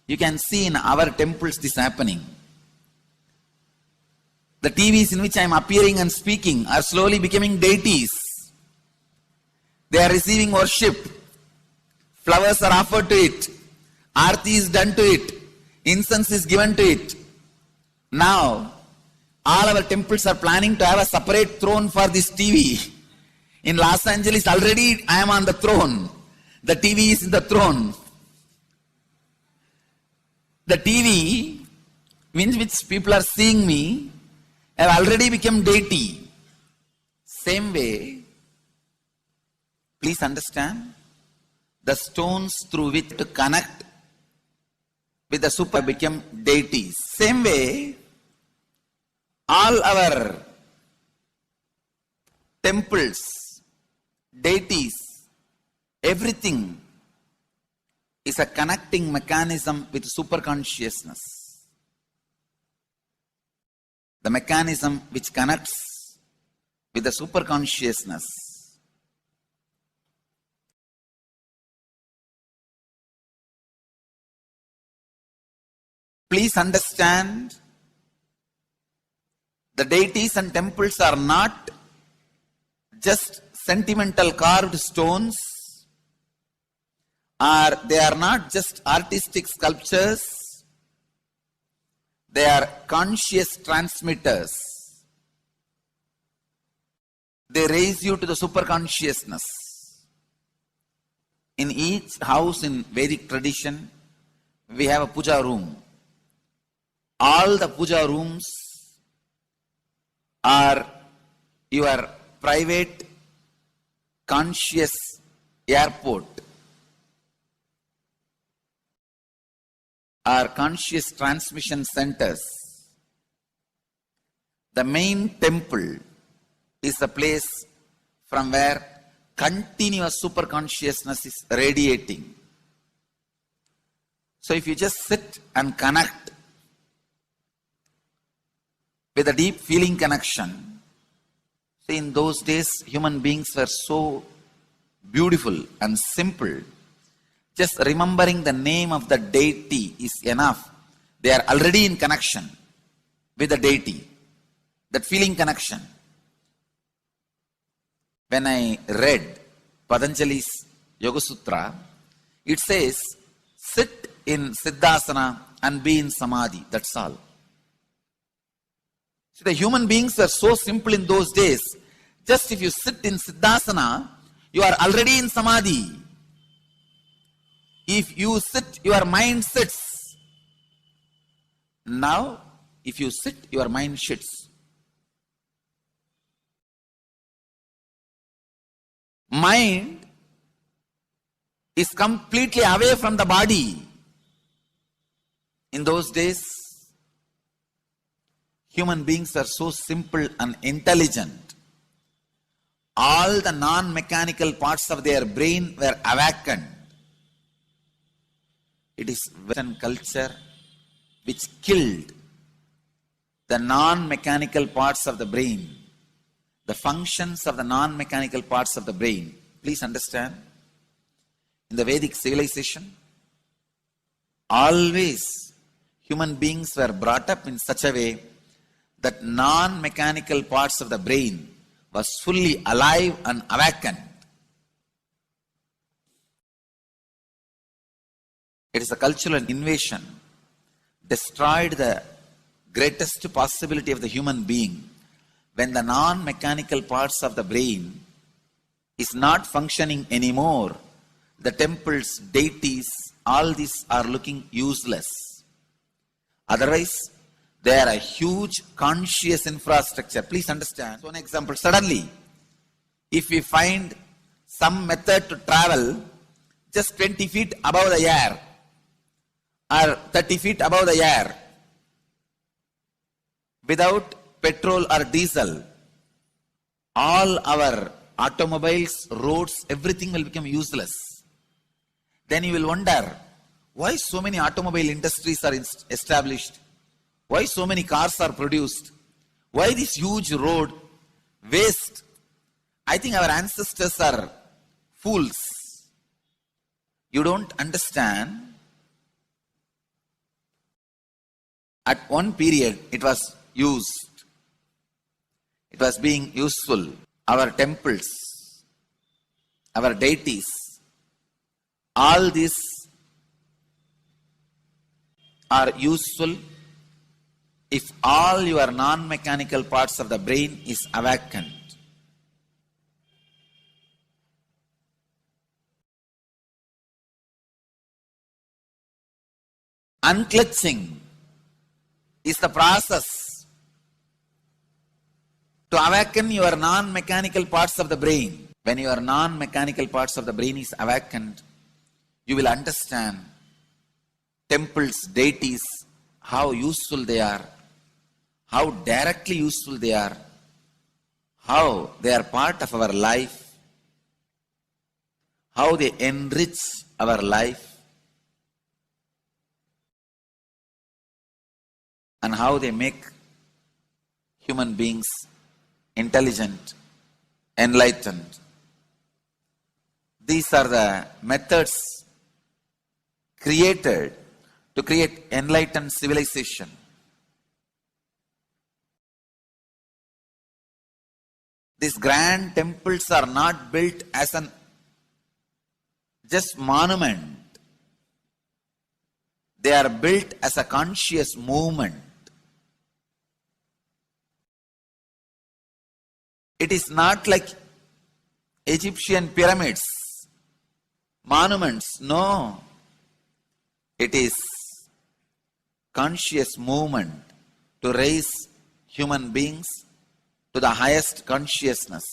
You can see in our temples this happening. The TVs in which I am appearing and speaking are slowly becoming deities. They are receiving worship. Flowers are offered to it. Aarti is done to it. Incense is given to it. Now, all our temples are planning to have a separate throne for this TV. In Los Angeles, already I am on the throne. The TV is in the throne. The TV, in which people are seeing me, have already become deity. Same way, please understand, the stones through which to connect with the super become deities. Same way, all our temples, deities, everything is a connecting mechanism with super consciousness. The mechanism which connects with the super consciousness. Please understand, the deities and temples are not just sentimental carved stones, or they are not just artistic sculptures, they are conscious transmitters. They raise you to the super consciousness. In each house in Vedic tradition, we have a puja room. All the puja rooms are your private conscious airport, are conscious transmission centers. The main temple is the place from where continuous super consciousness is radiating. So if you just sit and connect with a deep feeling connection, see, in those days human beings were so beautiful and simple. Just remembering the name of the deity is enough. They are already in connection with the deity. That feeling connection. When I read Patanjali's Yoga Sutra, it says, sit in Siddhasana and be in Samadhi. That's all. See, the human beings were so simple in those days. Just if you sit in Siddhasana, you are already in Samadhi. If you sit, your mind sits. Now, if you sit, your mind sits. Mind is completely away from the body. In those days, human beings were so simple and intelligent. All the non-mechanical parts of their brain were awakened. It is Western culture which killed the non-mechanical parts of the brain, the functions of the non-mechanical parts of the brain. Please understand, in the Vedic civilization, always human beings were brought up in such a way that non-mechanical parts of the brain was fully alive and awakened. It is a cultural invasion, destroyed the greatest possibility of the human being when the non-mechanical parts of the brain is not functioning anymore. The temples, deities, all these are looking useless. Otherwise, they are a huge conscious infrastructure. Please understand. So, an example, suddenly, if we find some method to travel just 20 feet above the air, or 30 feet above the air, without petrol or diesel, all our automobiles, roads, everything will become useless. Then you will wonder, why so many automobile industries are established? Why so many cars are produced? Why this huge road? Waste. I think our ancestors are fools. You don't understand. At one period, it was used. It was being useful. Our temples, our deities, all these are useful if all your non-mechanical parts of the brain is awakened. Unclutching is the process to awaken your non-mechanical parts of the brain. When your non-mechanical parts of the brain is awakened, you will understand temples, deities, how useful they are, how directly useful they are, how they are part of our life, how they enrich our life, and how they make human beings intelligent, enlightened. These are the methods created to create enlightened civilization. These grand temples are not built as an just monument. They are built as a conscious movement. It is not like Egyptian pyramids, monuments. No. It is conscious movement to raise human beings to the highest consciousness,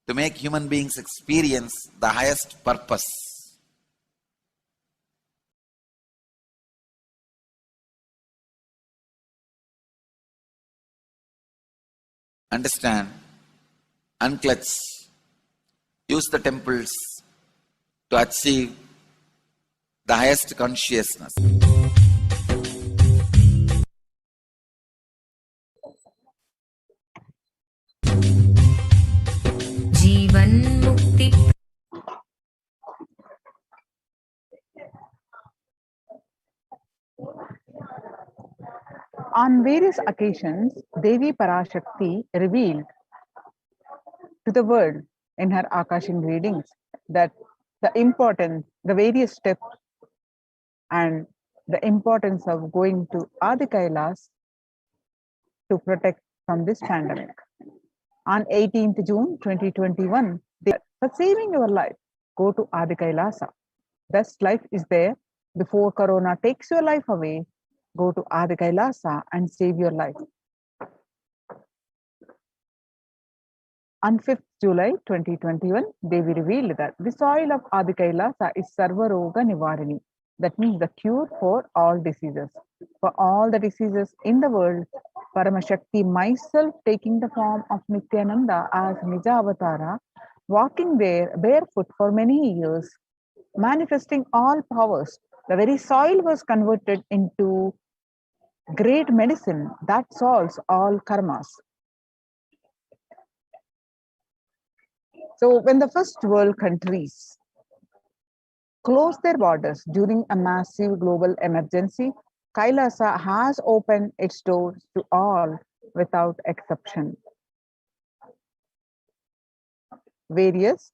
to make human beings experience the highest purpose. Understand, unclutch, use the temples to achieve the highest consciousness. जीवन मुक्ति On various occasions, Devi Parashakti revealed to the world in her Akashic readings that the various steps and the importance of going to Adi Kailas to protect from this pandemic. On 18th June 2021, for saving your life, go to Adi Kailasa. Best life is there. Before Corona takes your life away, go to Adi Kailasa and save your life. On 5th July 2021, Devi revealed that the soil of Adi Kailasa is Sarva Roga Nivarini. That means the cure for all diseases. For all the diseases in the world, Paramashakti, myself taking the form of Nithyananda as Nija Avatara, walking there barefoot for many years, manifesting all powers. The very soil was converted into great medicine that solves all karmas. So when the first world countries closed their borders during a massive global emergency, Kailasa has opened its doors to all without exception. Various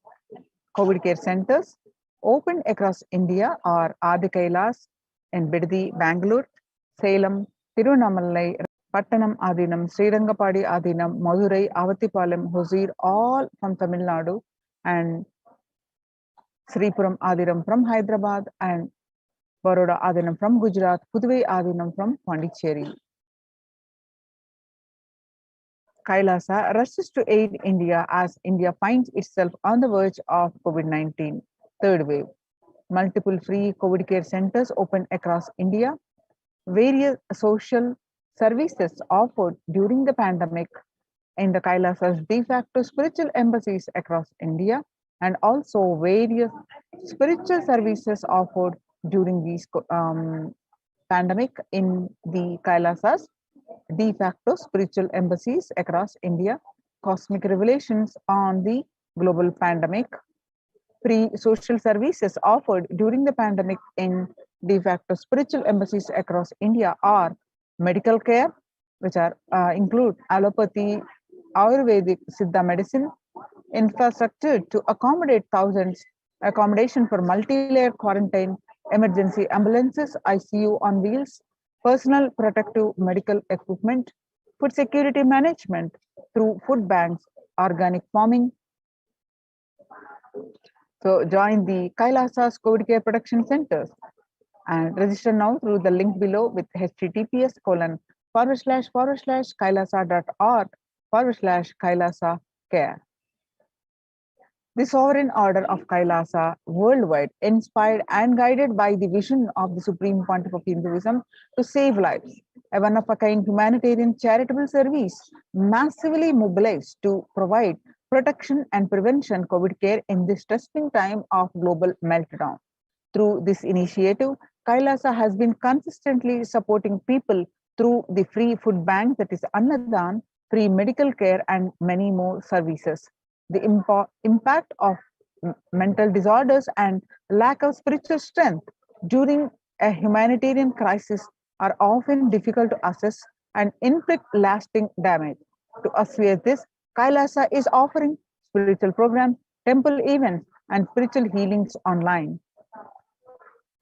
COVID care centers opened across India are Adi Kailas in Bidadi, Bangalore, Salem, Tirunamalai, Pattanam Adinam, Srirangapadi Adinam, Madurai, Avatipalam, Hosur, all from Tamil Nadu, and Sripuram Adinam from Hyderabad, and Baroda Adinam from Gujarat, Puduvai Adinam from Pondicherry. Kailasa rushes to aid India as India finds itself on the verge of COVID-19 third wave. Multiple free COVID care centers open across India. Various social services offered during the pandemic in the Kailasa's de facto spiritual embassies across India, and also various spiritual services offered during these pandemic in the Kailasa's de facto spiritual embassies across India, cosmic revelations on the global pandemic, free social services offered during the pandemic in de facto spiritual embassies across India are medical care, which are include allopathy, Ayurvedic, Siddha medicine, infrastructure to accommodate thousands, accommodation for multi-layered quarantine, emergency ambulances, ICU on wheels, personal protective medical equipment, food security management through food banks, organic farming. So join the Kailasa's COVID care production centers and register now through the link below with https://kailasa.org/kailasa care. The sovereign order of Kailasa worldwide, inspired and guided by the vision of the Supreme Pontiff of Hinduism to save lives, a one-of-a-kind humanitarian charitable service massively mobilized to provide protection and prevention COVID care in this testing time of global meltdown. Through this initiative, Kailasa has been consistently supporting people through the free food bank, that is Annadan, free medical care, and many more services. The impact of mental disorders and lack of spiritual strength during a humanitarian crisis are often difficult to assess and inflict lasting damage. To assuage this, Kailasa is offering spiritual programs, temple events, and spiritual healings online.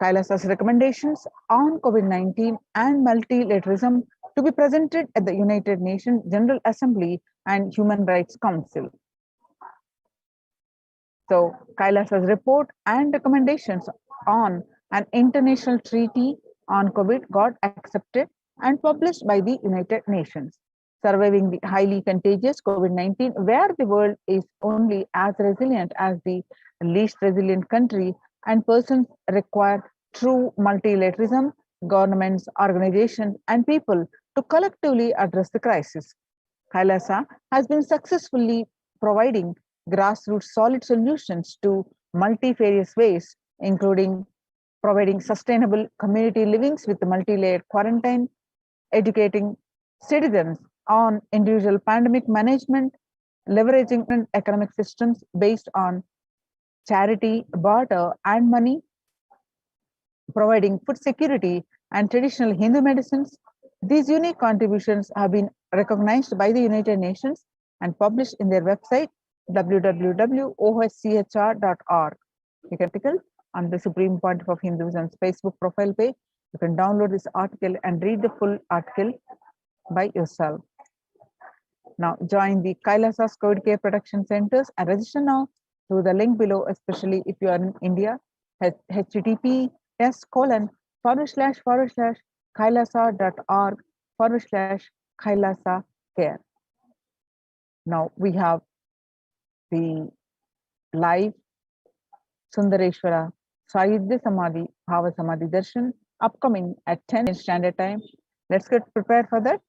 Kailasa's recommendations on COVID-19 and multilateralism to be presented at the United Nations General Assembly and Human Rights Council. So, Kailasa's report and recommendations on an international treaty on COVID got accepted and published by the United Nations. Surviving the highly contagious COVID-19, where the world is only as resilient as the least resilient country, and persons require true multilateralism, governments, organizations, and people to collectively address the crisis. Kailasa has been successfully providing grassroots solid solutions to multifarious ways, including providing sustainable community livings with multi-layered quarantine, educating citizens on individual pandemic management, leveraging economic systems based on charity, barter, and money, providing food security and traditional Hindu medicines. These unique contributions have been recognized by the United Nations and published in their website www.oschr.org. You can click on the Supreme Pontiff of Hinduism's Facebook profile page. You can download this article and read the full article by yourself. Now join the Kailasa's COVID care production centers and register now through the link below, especially if you are in India. https://kailasa.org/kailasa care. Now we have the live Sundareshwara Sahidya Samadhi Bhava Samadhi Darshan upcoming at 10 standard time. Let's get prepared for that.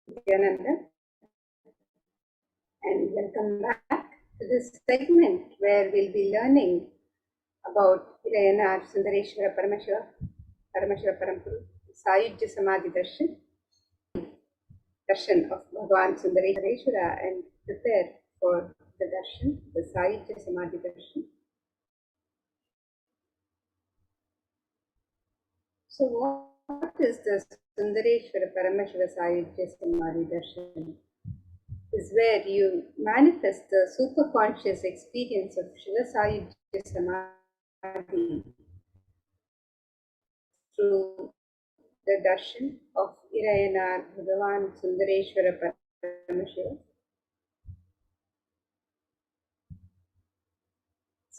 Nithyananda, and welcome back to this segment where we'll be learning about Ilayanar Sundareshwara Paramashivara Parampuru Sahidya Samadhi Darshan of Bhagavan Sundareshwara, and prepare for the darshan, the Sahidya Samadhi Darshan. So what is the Sundareshwara Paramashiva Sahidya Samadhi Darshan? Is where you manifest the superconscious experience of Shiva Sahidya Samadhi through the darshan of Ilayanar Bhagavan Sundareshwara Paramashiva.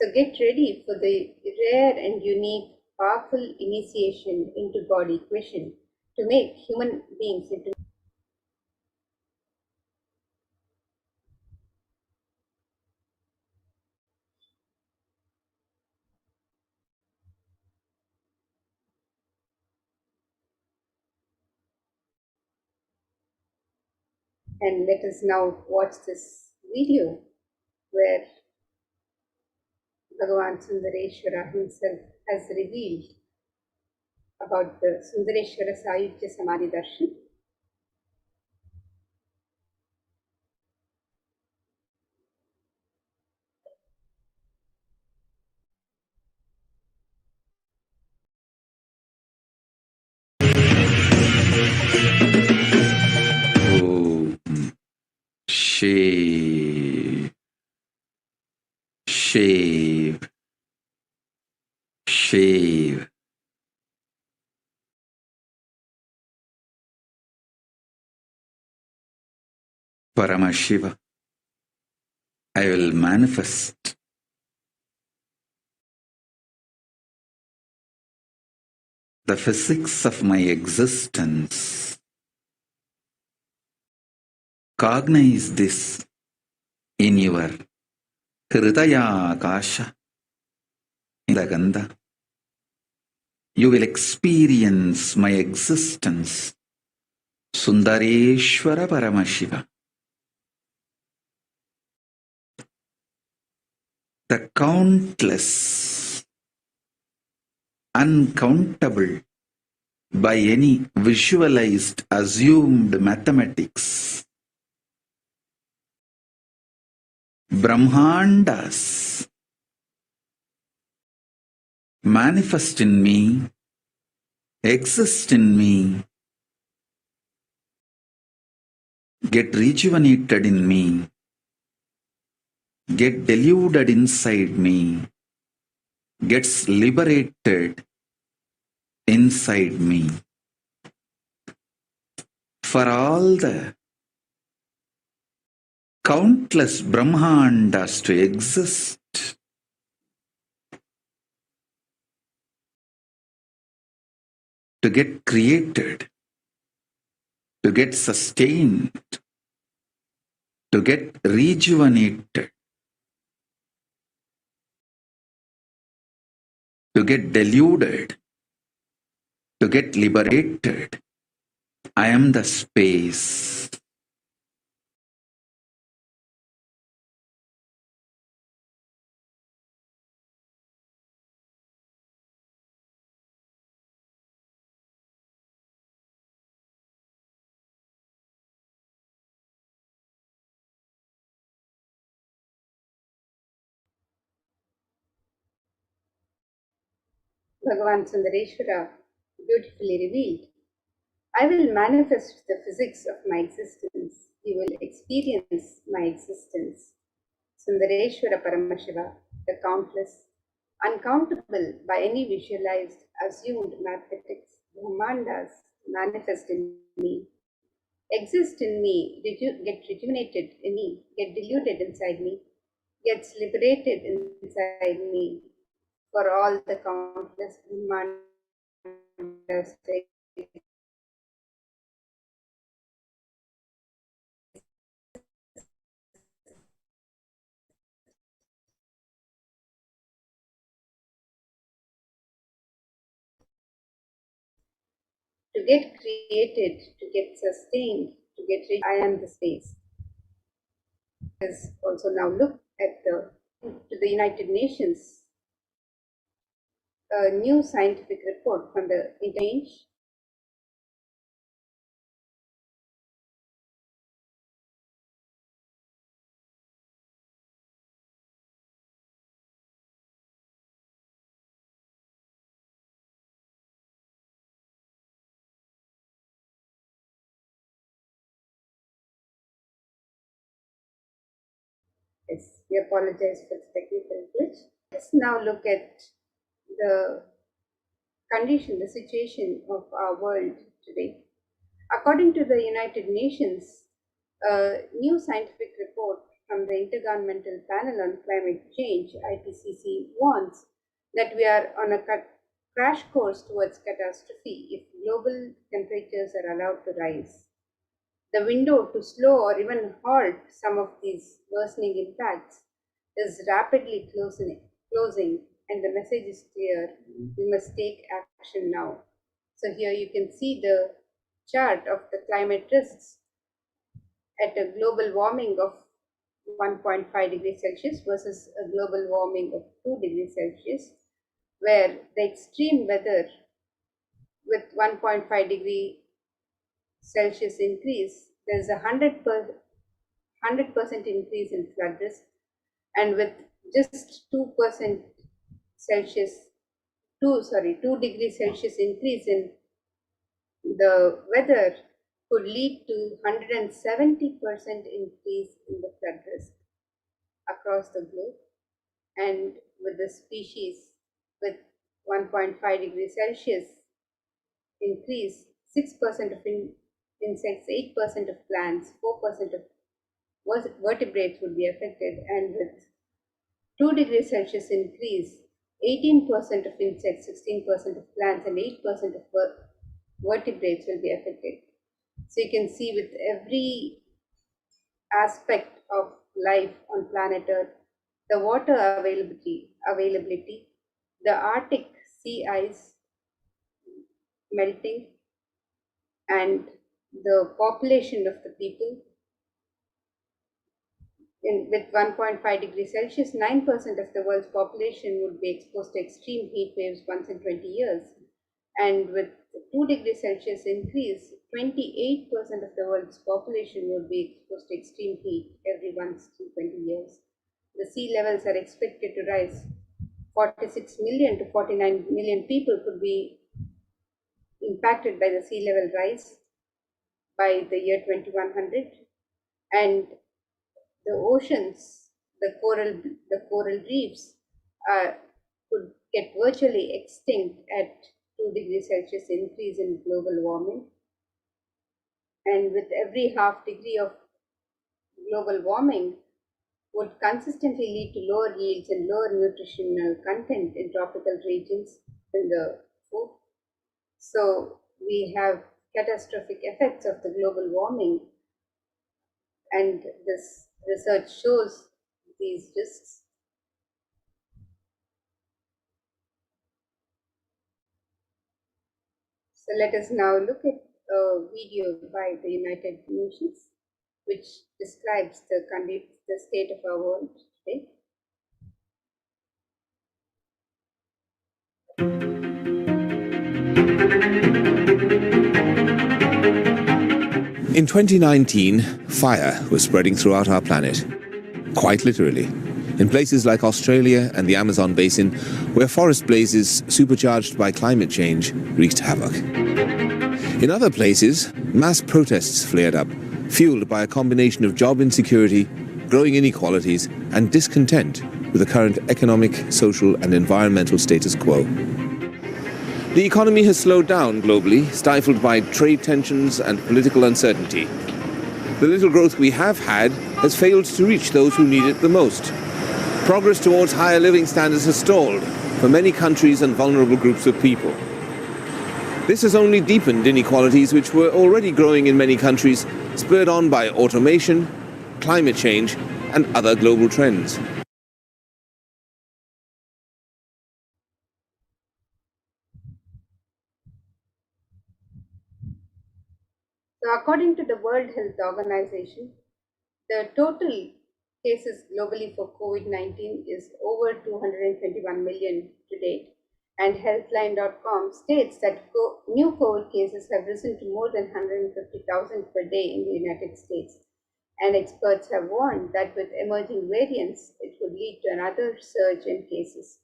So get ready for the rare and unique, powerful initiation into God equation to make human beings into. And let us now watch this video where Bhagavan Sundareshwara himself has revealed about the Sundareshwara Sayujya Samadhi Darshan. Shave, shave, shave. Paramashiva, I will manifest the physics of my existence. Cognize this in your Hridaya Akasha, in the Gandha. You will experience my existence. Sundareshwara Paramashiva. The countless, uncountable, by any visualized, assumed mathematics, Brahmandas manifest in me, exist in me, get rejuvenated in me, get deluded inside me, gets liberated inside me. For all the countless Brahmandas to exist, to get created, to get sustained, to get rejuvenated, to get deluded, to get liberated. I am the space. Bhagavan Sundareshwara beautifully revealed, I will manifest the physics of my existence. You will experience my existence. Sundareshwara Paramashiva, the countless, uncountable by any visualized, assumed mathematics, Brahmandas manifest in me, exist in me, get rejuvenated in me, get diluted inside me, gets liberated inside me, for all the countless Brahmandas to get created, to get sustained, to get I am the space. Let's also now look at the United Nations, a new scientific report from the Interchange. Yes, we apologize for the technical glitch. Let's now look at the condition, the situation of our world today. According to the United Nations, a new scientific report from from the Intergovernmental Panel on Climate Change, IPCC, warns that we are on a crash course towards catastrophe if global temperatures are allowed to rise. The window to slow or even halt some of these worsening impacts is rapidly closing, and the message is clear: we must take action now. So here you can see the chart of the climate risks at a global warming of 1.5 degrees Celsius versus a global warming of 2 degrees Celsius, where the extreme weather with 1.5 degree Celsius increase, there's a 100% increase in flood risk, and with just 2% Celsius, 2 degrees Celsius increase in the weather could lead to 170% increase in the flood risk across the globe. And with the species with 1.5 degrees Celsius increase, 6% of insects, 8% of plants, 4% of vertebrates would be affected, and with 2 degrees Celsius increase, 18% of insects, 16% of plants, and 8% of vertebrates will be affected. So you can see with every aspect of life on planet Earth, the water availability, the Arctic sea ice melting, and the population of the people. With 1.5 degrees Celsius, 9% of the world's population would be exposed to extreme heat waves once in 20 years. And with 2 degrees Celsius increase, 28% of the world's population would be exposed to extreme heat every once in 20 years. The sea levels are expected to rise. 46 million to 49 million people could be impacted by the sea level rise by the year 2100. And the oceans, the coral reefs could get virtually extinct at 2 degrees Celsius increase in global warming. And with every half degree of global warming would consistently lead to lower yields and lower nutritional content in tropical regions in the food. So we have catastrophic effects of the global warming, and this research shows these risks. So let us now look at a video by the United Nations, which describes the state of our world today. In 2019, fire was spreading throughout our planet, quite literally, in places like Australia and the Amazon basin, where forest blazes supercharged by climate change wreaked havoc. In other places, mass protests flared up, fueled by a combination of job insecurity, growing inequalities, and discontent with the current economic, social, and environmental status quo. The economy has slowed down globally, stifled by trade tensions and political uncertainty. The little growth we have had has failed to reach those who need it the most. Progress towards higher living standards has stalled for many countries and vulnerable groups of people. This has only deepened inequalities which were already growing in many countries, spurred on by automation, climate change, and other global trends. So according to the World Health Organization, the total cases globally for COVID-19 is over 221 million to date. And Healthline.com states that new COVID cases have risen to more than 150,000 per day in the United States. And experts have warned that with emerging variants, it could lead to another surge in cases.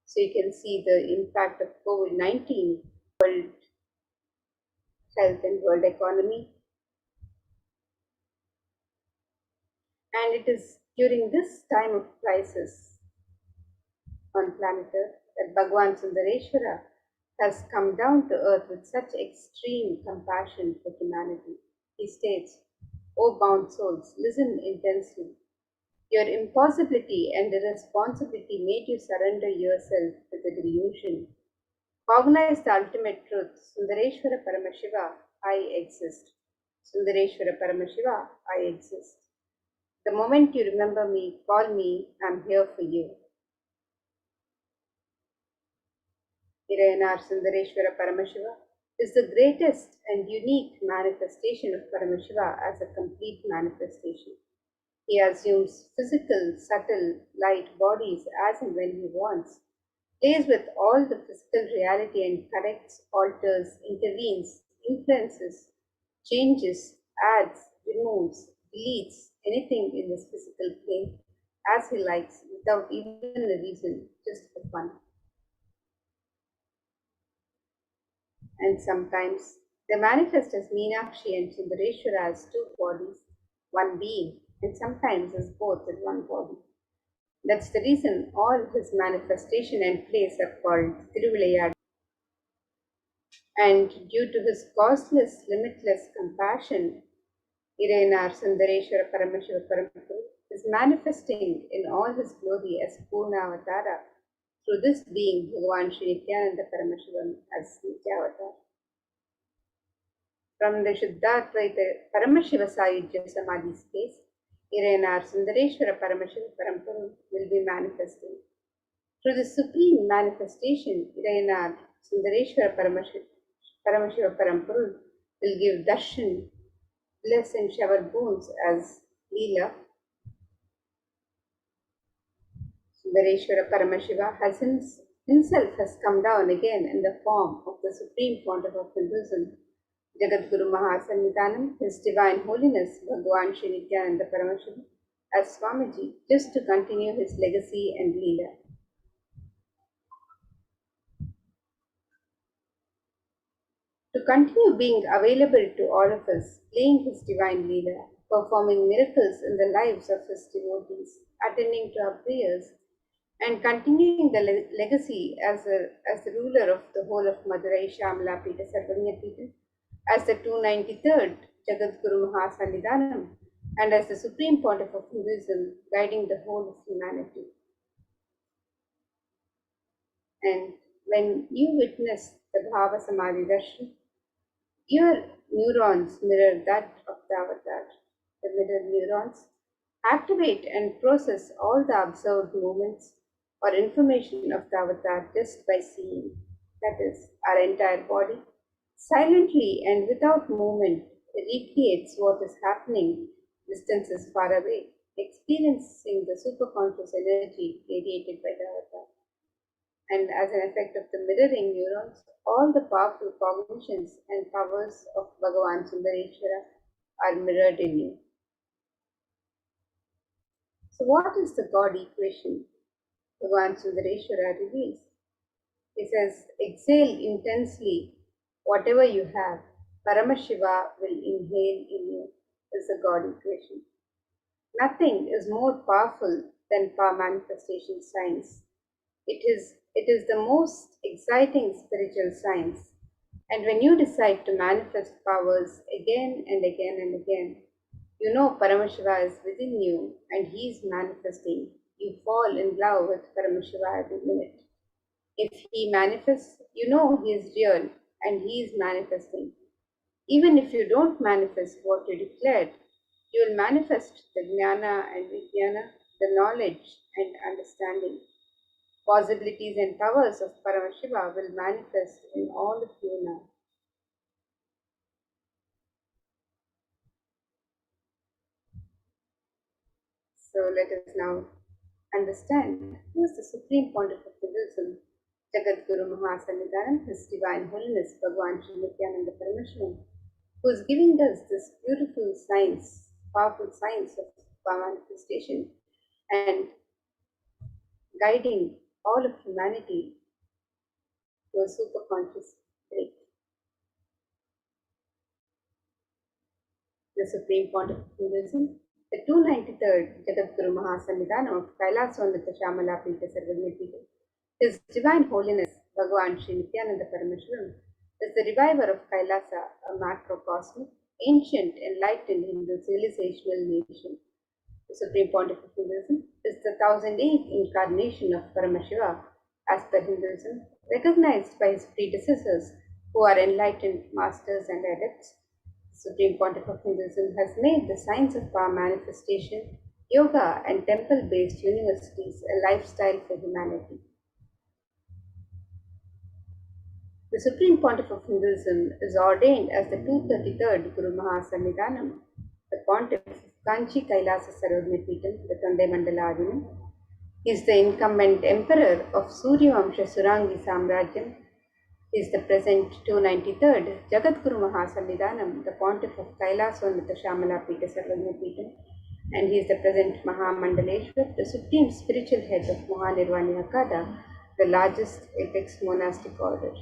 So you can see the impact of COVID-19 world health and world economy. And it is during this time of crisis on planet Earth that Bhagwan Sundareshwara has come down to earth with such extreme compassion for humanity. He states, "O bound souls, listen intensely. Your impossibility and irresponsibility made you surrender yourself to the delusion. Cognize the ultimate truth. Sundareshwara Paramashiva, I exist. Sundareshwara Paramashiva, I exist. The moment you remember me, call me, I'm here for you. Irayanar Sundareshwara Paramashiva is the greatest and unique manifestation of Paramashiva as a complete manifestation. He assumes physical, subtle, light bodies as and when he wants, plays with all the physical reality and corrects, alters, intervenes, influences, changes, adds, removes, deletes anything in this physical plane as he likes without even a reason, just for fun. And sometimes they manifest as Meenakshi and Sundareshwara as two bodies, one being, and sometimes as both in one body. That's the reason all his manifestation and plays are called Thiruvilayad. And due to his causeless, limitless compassion, Irayanar Sundareshwara Paramashiva Parampuru is manifesting in all his glory as Purna Avatara through this being Bhagavan Sri Nithyananda Paramashivam as Nityavatar. From the Shuddhadvaita Paramashiva Sayujya Samadhi space, Irayanar Sundareshwara Paramashiva Parampuru will be manifesting. Through the supreme manifestation, Irayanar Sundareshwara Paramashiva Parampuru will give darshan, bliss and shower boons as Leela. Sundareshwara Paramashiva himself has come down again in the form of the Supreme Pontiff of Hinduism, Jagadguru Mahasannidhanam, His Divine Holiness Bhagavan Sri Nithyananda Paramashivam as Swamiji, just to continue his legacy and Leela. To continue being available to all of us, playing his divine Leela, performing miracles in the lives of his devotees, attending to our prayers, and continuing the legacy as the ruler of the whole of Madurai, Shamala Pita, Sarvanya Pita, as the 293rd Jagadguru Mahasannidhanam, and as the Supreme Pontiff of Hinduism, guiding the whole of humanity. And when you witness the Bhava Samadhi Darshan, your neurons mirror that of the avatar. The mirror neurons activate and process all the observed movements or information of the avatar just by seeing. That is, our entire body silently and without movement recreates what is happening distances far away, experiencing the superconscious energy radiated by the avatar. And as an effect of the mirroring neurons, all the powerful cognitions and powers of Bhagavan Sundareshwara are mirrored in you. So what is the God equation Bhagavan Sundareshwara reveals? He says, exhale intensely whatever you have, Paramashiva will inhale in you, is the God equation. Nothing is more powerful than power manifestation science. It is the most exciting spiritual science. And when you decide to manifest powers again and again and again, you know Paramashiva is within you and he is manifesting. You fall in love with Paramashiva every minute. If he manifests, you know he is real and he is manifesting. Even if you don't manifest what you declared, you will manifest the jnana and vijnana, the knowledge and understanding. Possibilities and powers of Paramashiva will manifest in all of you now. So let us now understand who is the Supreme Pontiff of Hinduism, Jagadguru Mahasannidhanam, His Divine Holiness Bhagavan Sri Nithyananda Paramashivam, who is giving us this beautiful science, powerful science of power manifestation and guiding all of humanity to a superconscious state. The Supreme Pontiff of Hinduism, the 293rd Jagadguru Mahasannidhanam of Kailasonata Shamala Pita Sarvanya Pita, His Divine Holiness Bhagavan Sri Nithyananda Paramashivam is the reviver of Kailasa, a macrocosmic, ancient, enlightened Hindu civilizational nation. the Supreme Pontiff of Hinduism, is the 1008th incarnation of Paramashiva as per Hinduism, recognized by his predecessors who are enlightened masters and adepts. The Supreme Pontiff of Hinduism has made the science of power manifestation, yoga, and temple-based universities a lifestyle for humanity. The Supreme Pontiff of Hinduism is ordained as the 233rd Guru Mahasannidhanam, the Pontiff of Kanchi Kailasa Sarvagnapeetham, the Tondai Mandaladinam. He is the incumbent emperor of Suryavamsha Surangi Samrajyam. He is the present 293rd Jagadguru Mahasannidhanam, the Pontiff of Kailasvannata Shamalapita Sarvagnapeetham, and he is the present Mahamandaleshwar, the supreme spiritual head of Mahanirvani Akada, the largest apex monastic order.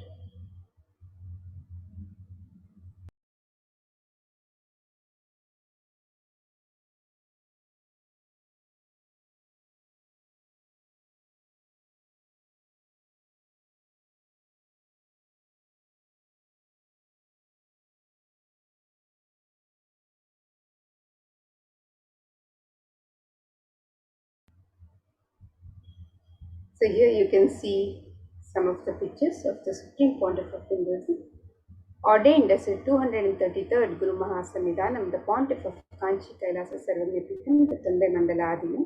So here you can see some of the pictures of the Supreme Pontiff of Hinduism, ordained as a 233rd Guru Mahasannidhanam, the Pontiff of Kanchi Kailasa Sarvagnapeetham, the Tondai Mandaladinam.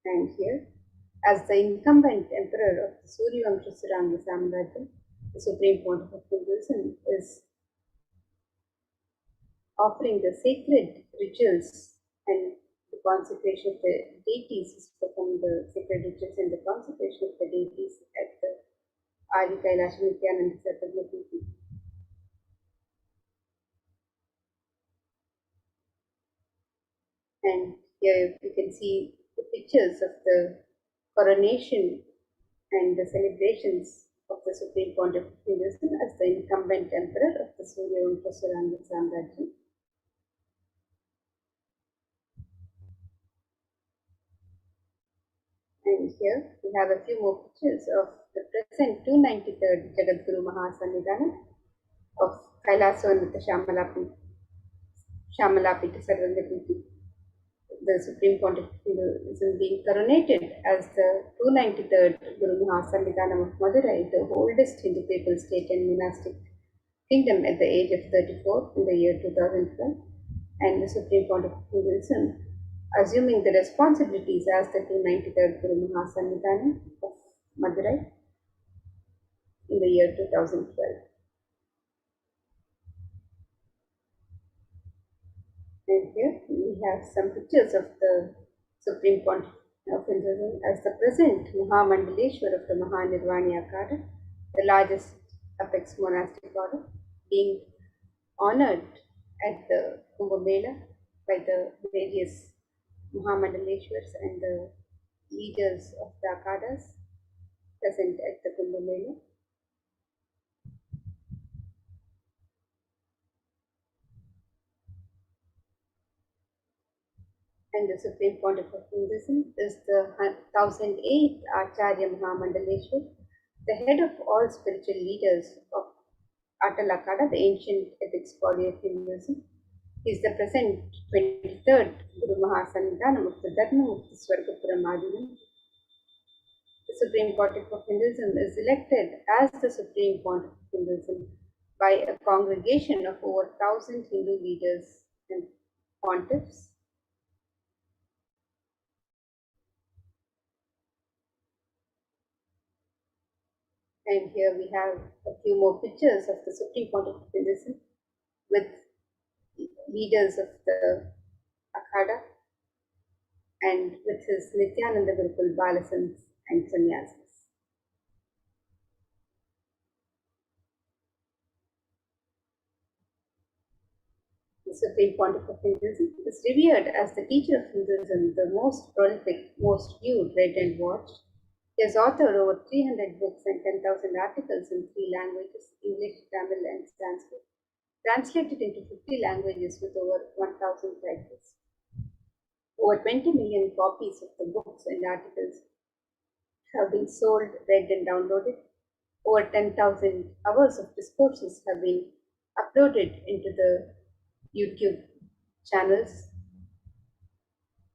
And here, as the incumbent emperor of the Suryavamsha Suranga Samrajyam, the Supreme Pontiff of Hinduism is offering the sacred rituals and the consecration of the deities, is performing the sacred rituals and the consecration of the deities at the Adi HDH Nithyananda Paramashivam. And here you can see the pictures of the coronation and the celebrations of the Supreme Pontiff of Hinduism as the incumbent emperor of the Suryavamsha Suranga Samrajyam. And here we have a few more pictures of the present 293rd Jagadguru Mahasannidhanam of Kailasvannata Shamalapita Sarvagnapeetham. The Supreme Pontiff of Hinduism being coronated as the 293rd Guru Mahasannidhanam of Madurai, the oldest Hindu papal state and monastic kingdom, at the age of 34 in the year 2012, and the Supreme Pontiff of Hinduism assuming the responsibilities as the 293rd Guru Mahasannidhanam of Madurai in the year 2012. And here we have some pictures of the Supreme Pontiff of Hinduism as the present Mahamandaleshwar of the Mahanirvani Akada, the largest apex monastic order, being honored at the Kumbh Mela by the various Mahamandaleshwars and the leaders of the Akadas present at the Kumbh Mela. And the Supreme Pontiff of Hinduism is the 1008th Acharya Mahamandaleshwar, the head of all spiritual leaders of Atal Akada, the ancient ethics body of Hinduism. He is the present 23rd Guru Mahasannidhanam of the Dharmamukti Swargapuram Adinam. The Supreme Pontiff of Hinduism is elected as the Supreme Pontiff of Hinduism by a congregation of over 1,000 Hindu leaders and pontiffs. And here we have a few more pictures of the Supreme Pontiff of Hinduism with leaders of the Akhada and with his Nithyananda Gurukul Balasans and Sannyasis. The Supreme Pontiff of Hinduism is revered as the teacher of Hinduism, the most prolific, most viewed, read and watched. He has authored over 300 books and 10,000 articles in 3 languages, English, Tamil and Sanskrit, translated into 50 languages with over 1,000 titles. Over 20 million copies of the books and articles have been sold, read and downloaded. Over 10,000 hours of discourses have been uploaded into the YouTube channels,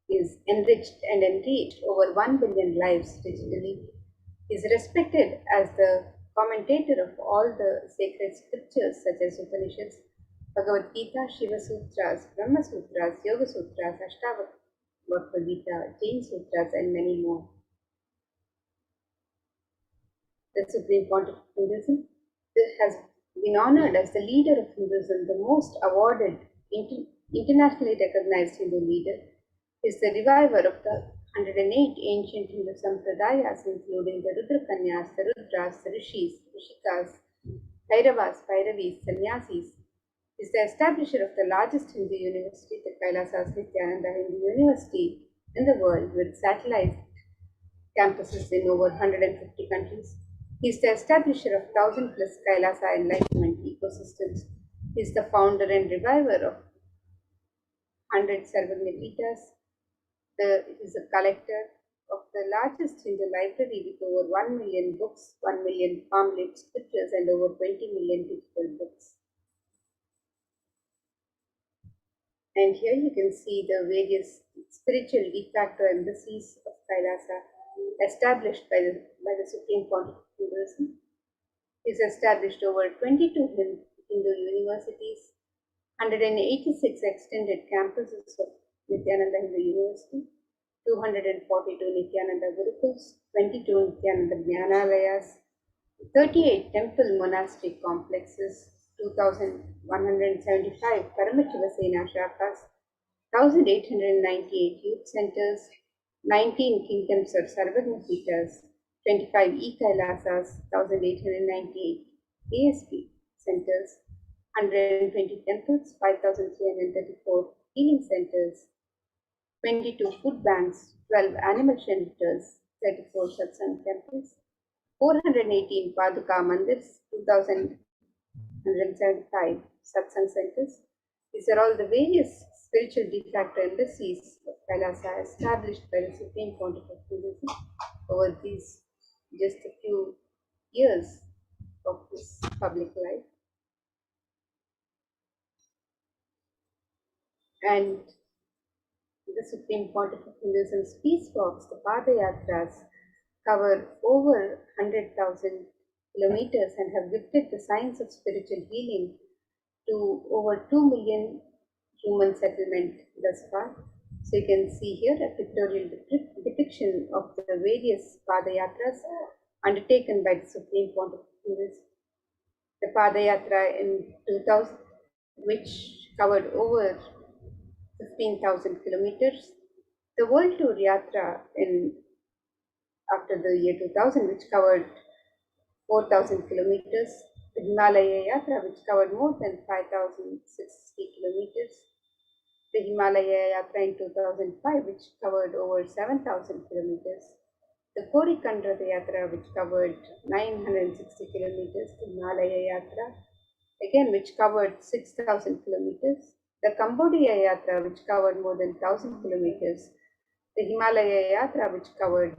is enriched and enriched over 1 billion lives digitally, is respected as the commentator of all the sacred scriptures such as Upanishads, Bhagavad Gita, Shiva Sutras, Brahma Sutras, Yoga Sutras, Ashtavakra Gita, Jain Sutras, and many more. The Supreme Pontiff of Hinduism has been honored as the leader of Hinduism, the most awarded, internationally recognized Hindu leader, is the reviver of the 108 ancient Hindu Sampradayas, including the Rudrakanyas, the Rudras, the Rishis, Rishikas, Bhairavas, Bhairavis, Sannyasis, is the establisher of the largest Hindu university, the HDH Nithyananda Hindu University in the world, with satellite campuses in over 150 countries. He is the establisher of 1,000 plus Kailasa enlightenment ecosystems. He is the founder and reviver of 100 Sarvagna Pitas. He is a collector of the largest Hindu library with over 1 million books, 1 million palm-leaf scriptures, and over 20 million digital books. And here you can see the various spiritual de facto embassies of Kailasa established by the Supreme Pontiff of Hinduism. Is established over 22 Hindu universities, 186 extended campuses of Nithyananda Hindu University, 242 Nithyananda Gurukuls, 22 Nithyananda Jnanalayas, 38 temple monastic complexes, 2,175 Paramashivasena shakas, 1,898 youth centers, 19 kingdoms of Sarvagna Pitas, 25 e-Kailasas, 1,898 ASP centers, 120 temples, 5,334 healing centers, 22 food banks, 12 animal shelters, 34 satsang temples, 418 Paduka Mandirs, 2,175 satsang centers. These are all the various spiritual de facto embassies of Kailasa established by the Supreme Pontiff of Hinduism over these just a few years of his public life. And the Supreme Pontiff of Hinduism's peace walks, the Padayatras, cover over 100,000 kilometers and have gifted the science of spiritual healing to over 2 million human settlement thus far. So you can see here a pictorial depiction of the various Padayatras undertaken by the Supreme Pontiff of Hinduism. The Padayatra in 2000, which covered over 15,000 kilometers. The World Tour Yatra after the year 2000, which covered 4,000 kilometers. The Himalaya Yatra, which covered more than 5,060 kilometers. The Himalaya Yatra in 2005, which covered over 7,000 kilometers. The Korikandra Yatra, which covered 960 kilometers. The Himalaya Yatra, again, which covered 6,000 kilometers. The Cambodia Yatra, which covered more than 1,000 kilometers. The Himalaya Yatra, which covered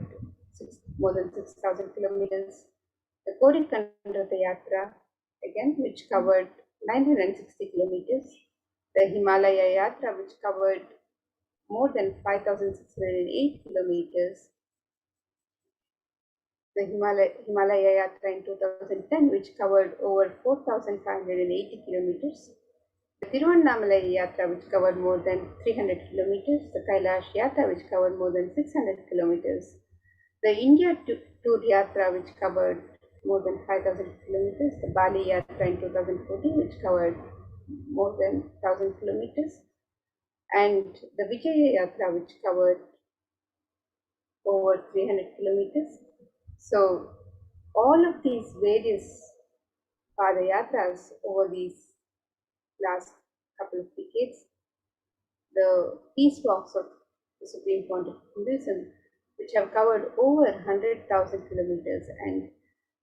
more than 6,000 kilometers. The Korikandra Yatra, again, which covered 960 kilometers. The Himalaya Yatra, which covered more than 5,608 kilometers. The Himalaya Yatra in 2010, which covered over 4,580 kilometers. The Tiruvannamalai Yatra, which covered more than 300 kilometers. The Kailash Yatra, which covered more than 600 kilometers. The India Tour Yatra, which covered more than 5,000 kilometers. The Bali Yatra in 2014, which covered more than 1,000 kilometers. And the Vijaya Yatra, which covered over 300 kilometers. So all of these various Padayatras over these last couple of decades, the peace walks of the Supreme Pontiff of Hinduism, which have covered over 100,000 kilometers and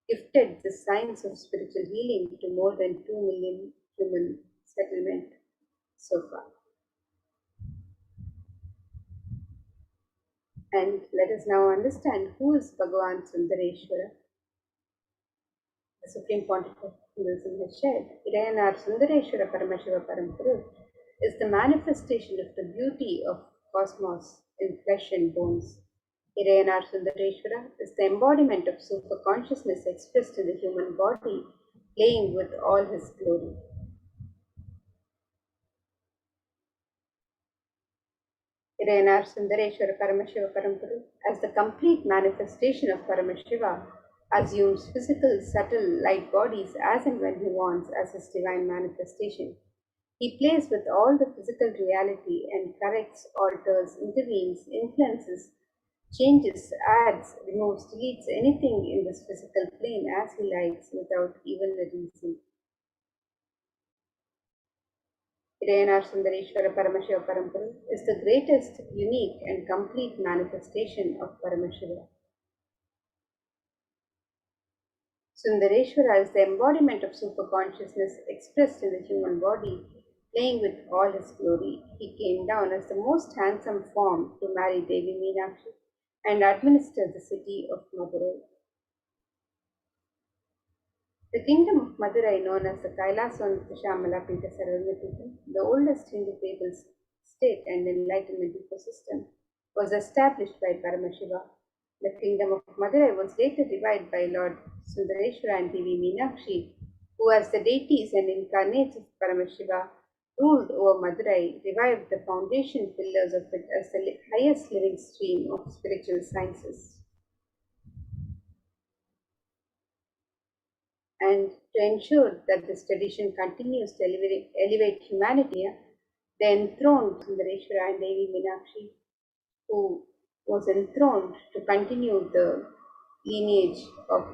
gifted the science of spiritual healing to more than 2 million human settlement so far. And let us now understand who is Bhagavan Sundareshwara. The Supreme Pontiff of Hinduism has shared, Idayanar Sundareshwara Paramashiva Parampuru is the manifestation of the beauty of cosmos in flesh and bones. Irayanar Sundareshwara is the embodiment of super consciousness expressed in the human body, playing with all his glory. Irayanar Sundareshwara Paramashiva Parampuru, as the complete manifestation of Paramashiva, assumes physical, subtle, light bodies as and when he wants as his divine manifestation. He plays with all the physical reality and corrects, alters, intervenes, influences, changes, adds, removes, deletes anything in this physical plane as he likes without even a reason. Irayanar Sundareshwara Paramashiva Parampara is the greatest, unique and complete manifestation of Paramashiva. Sundareshwara is the embodiment of super consciousness expressed in the human body, playing with all his glory. He came down as the most handsome form to marry Devi Meenakshi and administer the city of Madurai. The kingdom of Madurai, known as the Kailasvanatha Shamala Pita Sarvanya Pita, the oldest Hindu people's state and enlightenment ecosystem, was established by Paramashiva. The kingdom of Madurai was later revived by Lord Sundareshwara and Devi Meenakshi, who, as the deities and incarnates of Paramashiva, ruled over Madurai, revived the foundation pillars of it as the highest living stream of spiritual sciences. And to ensure that this tradition continues to elevate humanity, they enthroned Sundareshwara and Devi Meenakshi, who was enthroned to continue the lineage of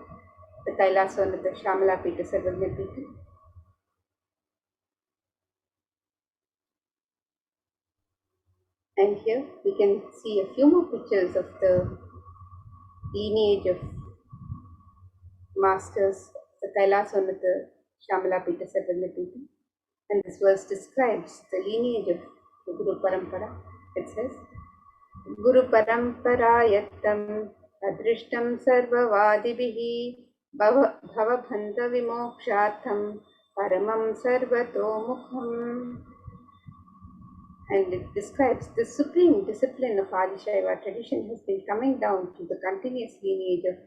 the Kailasvanatha Shamala Pita Sarvanya Pita. And here we can see a few more pictures of the lineage of masters, the Kailasvanatha Shamala Pita Sarvanya Pita. And this verse describes the lineage of the Guru Parampara. It says, Guru Paramparayatam Adrishtam Sarvavadibihi Bhavabhanda Vimokshatham Paramam Sarvatomukham. And it describes the supreme discipline of Adishaiva tradition has been coming down to the continuous lineage of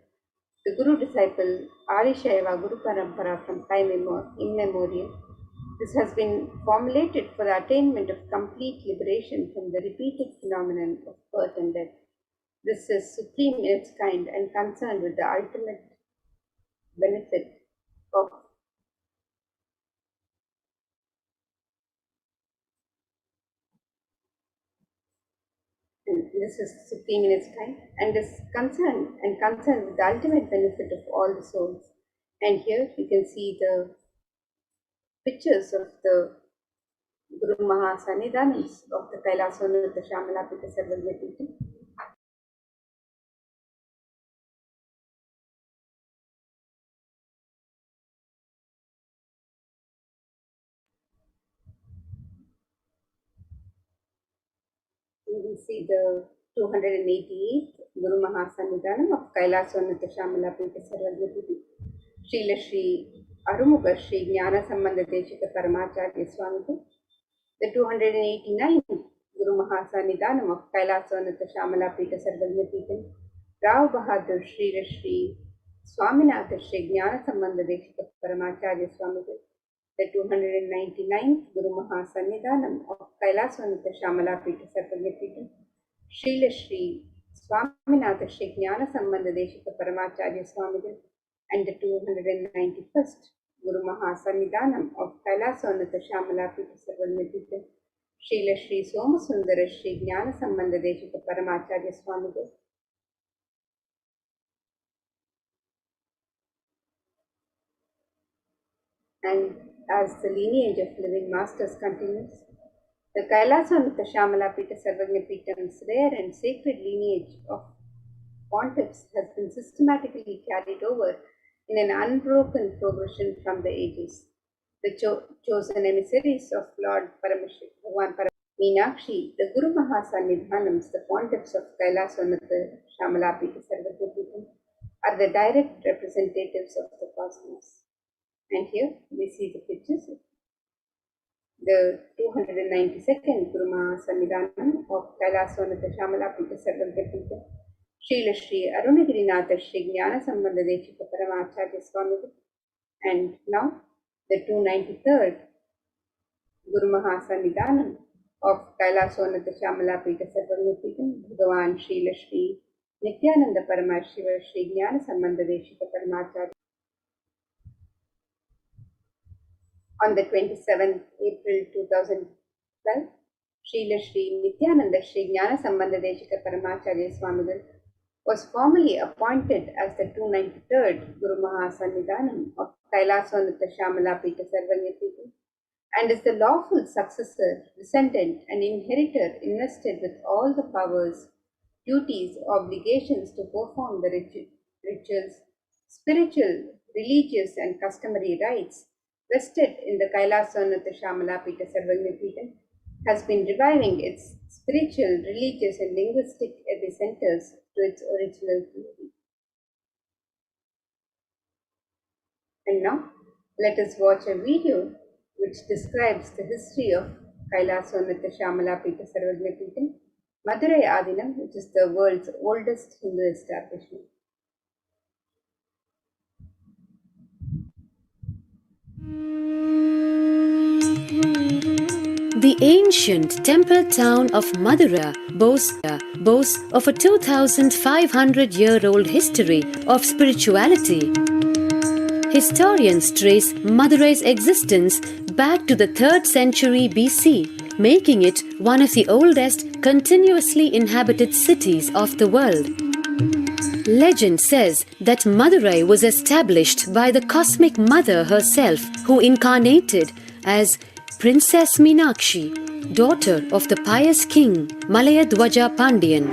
the Guru disciple Adishaiva Guru Parampara from time immemorial. This has been formulated for the attainment of complete liberation from the repeated phenomenon of birth and death. This is supreme in its kind and concerned with the ultimate benefit of this is supreme in its kind and is concerned with the ultimate benefit of all the souls. And here you can see the pictures of the Guru Mahasannidhanams of the Kailasvanatha Shamala Pita Sarvanya Pita. You will see the 288th Guru Mahasannidhanam of Kailasvanatha Shamala Pita Sarvanya Pita. Srila Shri Arumuga Shri Jnana Sambandha Deshika Paramacharya Swami. The 289th Guru Mahasannidhanam of Kailasvanatha Shamala Pita Sarvanya Pita. Rao Bahadur Shri Swaminatha Shri Jnana Sambandha Deshika Paramacharya Swami. The 299th Guru Mahasannidhanam of Kailasvanatha Shamala Pita Sarvanya Pita. Srila Shri Swaminatha Shri Jnana Sambandha Deshika Paramacharya Swami. And the 291st Guru Mahasannidhanam of Kailasvanatha Shamala Pita Sarvanya Pita. Srila Shri Somasundara Shri Jnana Sambandha Deshika Paramacharya Swami. And as the lineage of living masters continues, the Kailasvanatha Shamala Pita Sarvanya Pitam's rare and sacred lineage of pontiffs has been systematically carried over in an unbroken progression from the ages. The chosen emissaries of Lord Paramashivoham Meenakshi, the Guru Mahasannidhanams, the pontiffs of Kailasvanatha Shamala Pita Sarvanya Pita, are the direct representatives of the cosmos. And here we see the pictures of the 292nd Guru Mahasannidhanam of Kailasonatha Shamalapita Sarvagapita, Srila Sri Arunagirinatha Sri Jnana Sambandha Deshika Paramacharya Swamigal, and now the 293rd Guru Mahasannidhanam of Kailasonatha Shamalapita Sarvagapita, Bhagavan Srila Sri Nithyananda Paramashivam Sri Jnana Sambandha Deshika Paramacharya. On the 27th April 2012, Srila Sri Nithyananda Sri Jnana Sambandha Deshika Paramacharya Swamigal was formally appointed as the 293rd Guru Mahasannidhanam of Kailasonatha Shamalapita Sarvagapita and is the lawful successor, descendant and inheritor invested with all the powers, duties, obligations to perform the rituals, spiritual, religious and customary rites vested in the Kailasonatha Shamalapita Sarvagapita, has been reviving its spiritual, religious and linguistic epicenters to its original glory. And now, let us watch a video which describes the history of Kailasonatha Shamalapita Sarvagapita, Madurai Adinam, which is the world's oldest Hindu establishment. The ancient temple town of Madurai boasts of a 2,500-year-old history of spirituality. Historians trace Madurai's existence back to the 3rd century BC, making it one of the oldest continuously inhabited cities of the world. Legend says that Madurai was established by the Cosmic Mother herself, who incarnated as Princess Meenakshi, daughter of the pious king Malayadwaja Pandian.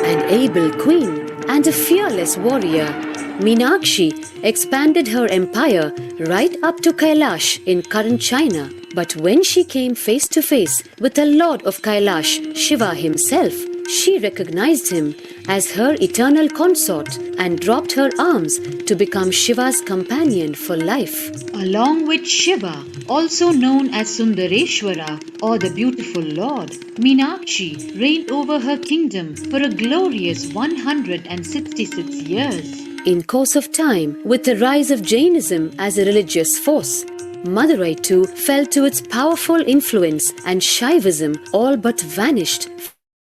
An able queen and a fearless warrior, Meenakshi expanded her empire right up to Kailash in current China. But when she came face to face with the Lord of Kailash, Shiva himself, she recognized him as her eternal consort and dropped her arms to become Shiva's companion for life. Along with Shiva, also known as Sundareshwara or the beautiful Lord, Meenakshi reigned over her kingdom for a glorious 166 years. In course of time, with the rise of Jainism as a religious force, Madurai too fell to its powerful influence and Shaivism all but vanished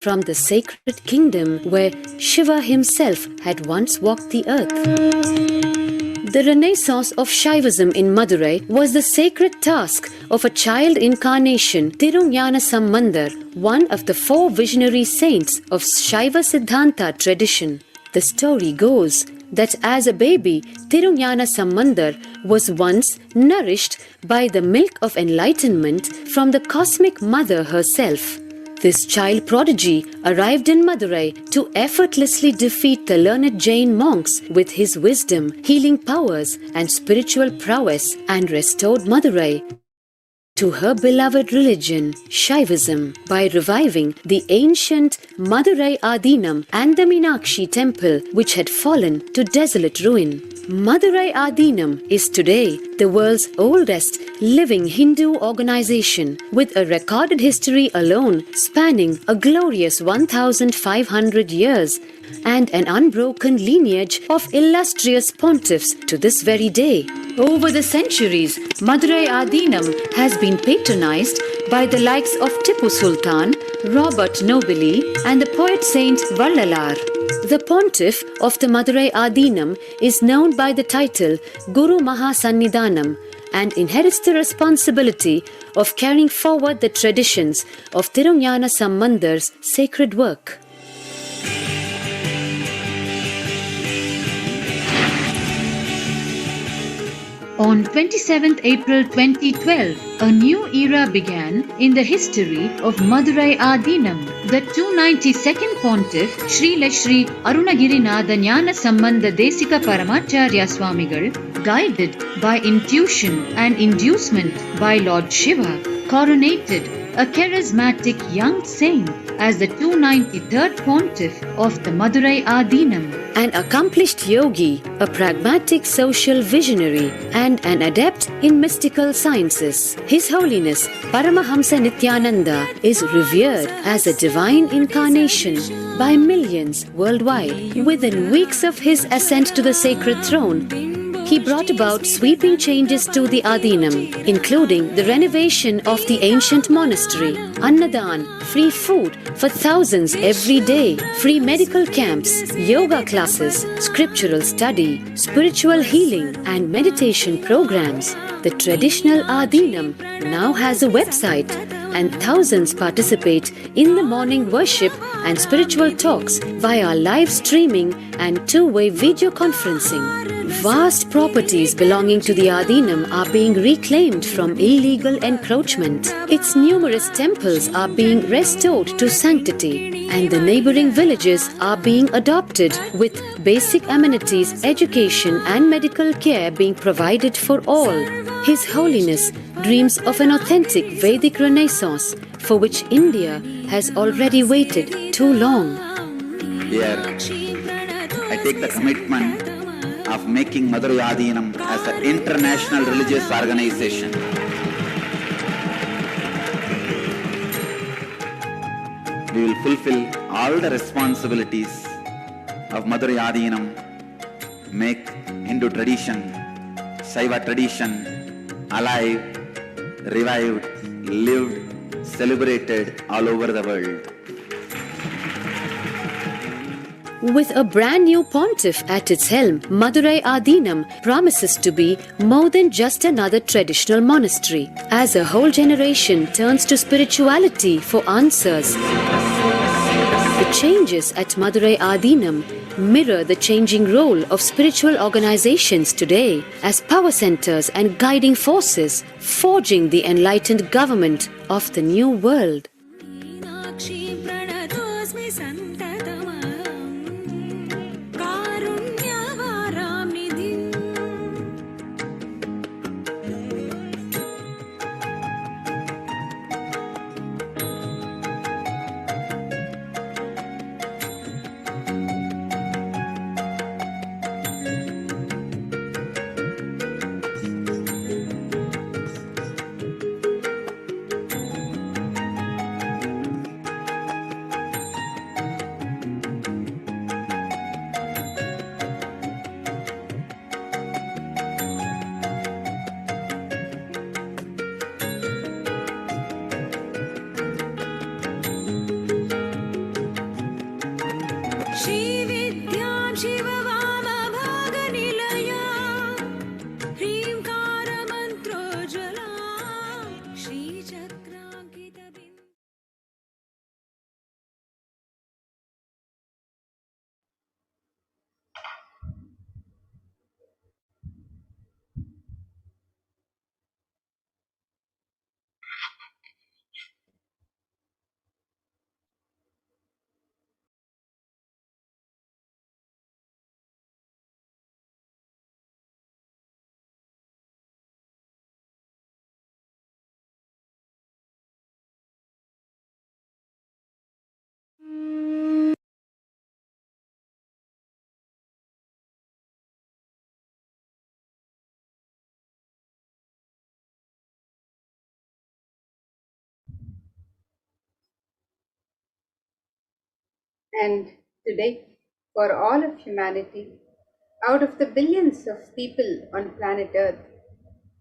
from the sacred kingdom where Shiva himself had once walked the earth. The renaissance of Shaivism in Madurai was the sacred task of a child incarnation, Tirunjana Sambandar, one of the 4 visionary saints of Shaiva Siddhanta tradition. The story goes that as a baby, Tirunjana Sambandar was once nourished by the milk of enlightenment from the Cosmic Mother herself. This child prodigy arrived in Madurai to effortlessly defeat the learned Jain monks with his wisdom, healing powers, and spiritual prowess, and restored Madurai to her beloved religion, Shaivism, by reviving the ancient Madurai Adinam and the Meenakshi temple, which had fallen to desolate ruin. Madurai Adinam is today the world's oldest living Hindu organization, with a recorded history alone spanning a glorious 1,500 years and an unbroken lineage of illustrious pontiffs to this very day. Over the centuries, Madurai Adinam has been patronized by the likes of Tipu Sultan, Robert Nobili, and the poet saint Vallalar. The pontiff of the Madurai Adinam is known by the title Guru Mahasannidhanam and inherits the responsibility of carrying forward the traditions of Tirunjana Sambandar's sacred work. On 27th April 2012, a new era began in the history of Madurai Adinam. The 292nd Pontiff, Srila Sri Arunagirinatha Jnana Sambandha Deshika Paramacharya Swamigal, guided by intuition and inducement by Lord Shiva, coronated a charismatic young saint, as the 293rd pontiff of the Madurai Adinam. An accomplished yogi, a pragmatic social visionary, and an adept in mystical sciences. His Holiness Paramahamsa Nithyananda is revered as a divine incarnation by millions worldwide. Within weeks of his ascent to the sacred throne, he brought about sweeping changes to the Adinam, including the renovation of the ancient monastery, Annadan, free food for thousands every day, free medical camps, yoga classes, scriptural study, spiritual healing, and meditation programs. The traditional Adinam now has a website, and thousands participate in the morning worship and spiritual talks via live streaming and two-way video conferencing. Vast properties belonging to the Adinam are being reclaimed from illegal encroachment. Its numerous temples are being restored to sanctity, and the neighboring villages are being adopted, with basic amenities, education, and medical care being provided for all. His Holiness dreams of an authentic Vedic Renaissance for which India has already waited too long. Here, I take the commitment of making Madurai Adinam as an international religious organization. We will fulfill all the responsibilities of Madurai Adinam, make Hindu tradition, Saiva tradition alive, revived, lived, celebrated all over the world. With a brand new pontiff at its helm, Madurai Adinam promises to be more than just another traditional monastery. As a whole generation turns to spirituality for answers, the changes at Madurai Adinam mirror the changing role of spiritual organizations today as power centers and guiding forces, forging the enlightened government of the new world. And today, for all of humanity, out of the billions of people on planet Earth,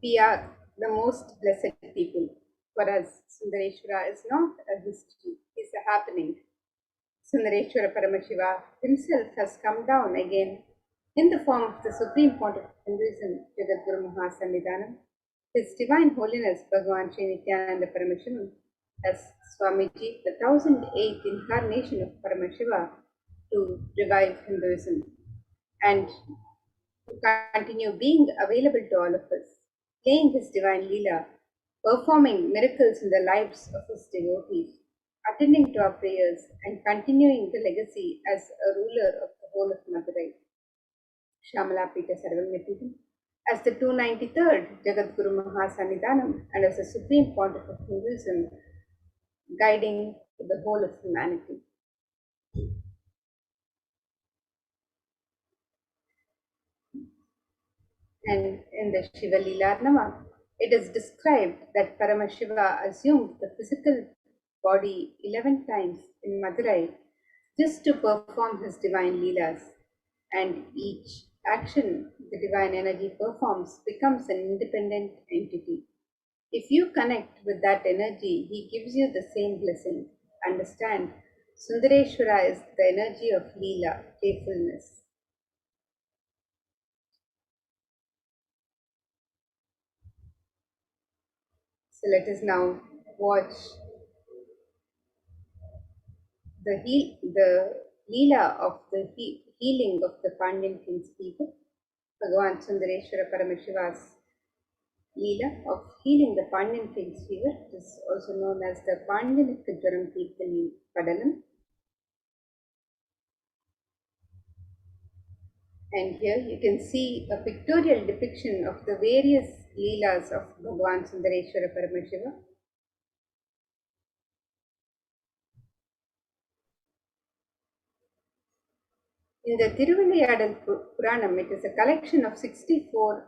we are the most blessed people. For us, Sundareshwara is not a history, it's a happening. Sundareshwara Paramashiva himself has come down again in the form of the Supreme Pontiff of Hinduism, Jagadguru Mahasannidhanam, His Divine Holiness Bhagavan Sri Nithyananda Paramashivam, as Swamiji, the 1008th incarnation of Paramashiva, to revive Hinduism and to continue being available to all of us, playing his divine Leela, performing miracles in the lives of his devotees, attending to our prayers, and continuing the legacy as a ruler of the whole of Madurai. Shamala Pita Sarvamyatim, as the 293rd Jagadguru Mahasannidhanam and as the Supreme Pontiff of Hinduism, guiding the whole of humanity. And in the Shiva Leelarnama, it is described that Paramashiva assumed the physical body 11 times in Madurai just to perform his divine Leelas, and each action the divine energy performs becomes an independent entity. If you connect with that energy, he gives you the same blessing. Understand, Sundareshwara is the energy of Leela, playfulness. So let us now watch the Leela of the healing of the Pandyan king's people, Bhagavan Sundareshwara Paramashiva's Leela of healing the Pandyan king's fever. It is also known as the Pandyanika Jwaram Keertani Padalam. And here you can see a pictorial depiction of the various Leelas of Bhagavan Sundareshwara Paramashiva. In the Thiruvilayadal Puranam, it is a collection of 64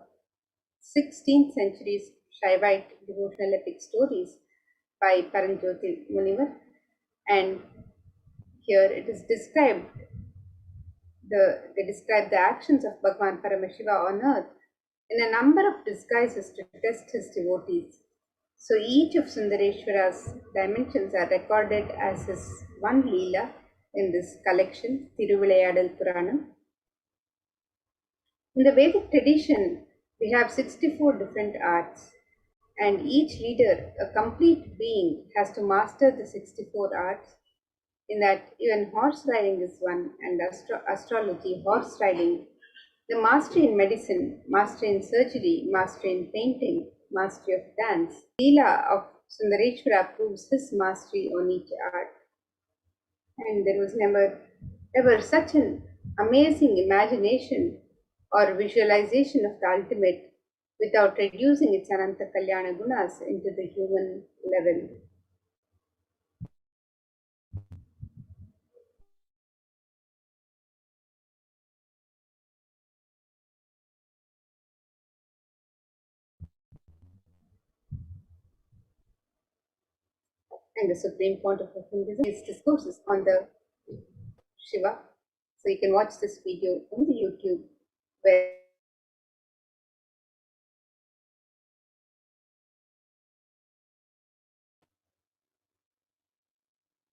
16th century Shaivite devotional epic stories by Paranjoti Munivar, and here it is described they describe the actions of Bhagavan Paramashiva on earth in a number of disguises to test his devotees. So each of Sundareshwara's dimensions are recorded as his one Leela in this collection, Thiruvilayadal Puranam. In the Vedic tradition, we have 64 different arts, and each leader, a complete being, has to master the 64 arts. In that, even horse riding is one, and astrology, horse riding, the mastery in medicine, mastery in surgery, mastery in painting, mastery of dance. Leela of Sundareshwara proves his mastery on each art. And there was never ever such an amazing imagination or visualization of the ultimate without reducing its Ananta Kalyana Gunas into the human level. And the Supreme Pontiff of Hinduism discourses on the Shiva. So you can watch this video on the YouTube where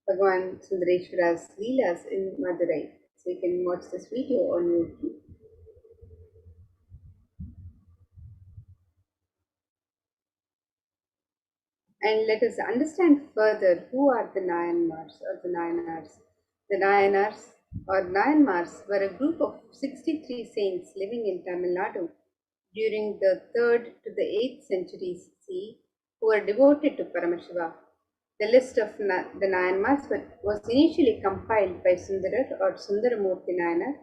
Bhagavan Sundareshwara's Leelas in Madurai. So you can watch this video on YouTube. And let us understand further who are the Nayanmars or the Nayanars. The Nayanars or Nayanmars were a group of 63 saints living in Tamil Nadu during the 3rd to the 8th centuries CE who were devoted to Paramashiva. The list of the Nayanmars was initially compiled by Sundarar or Sundaramurti Nayanar,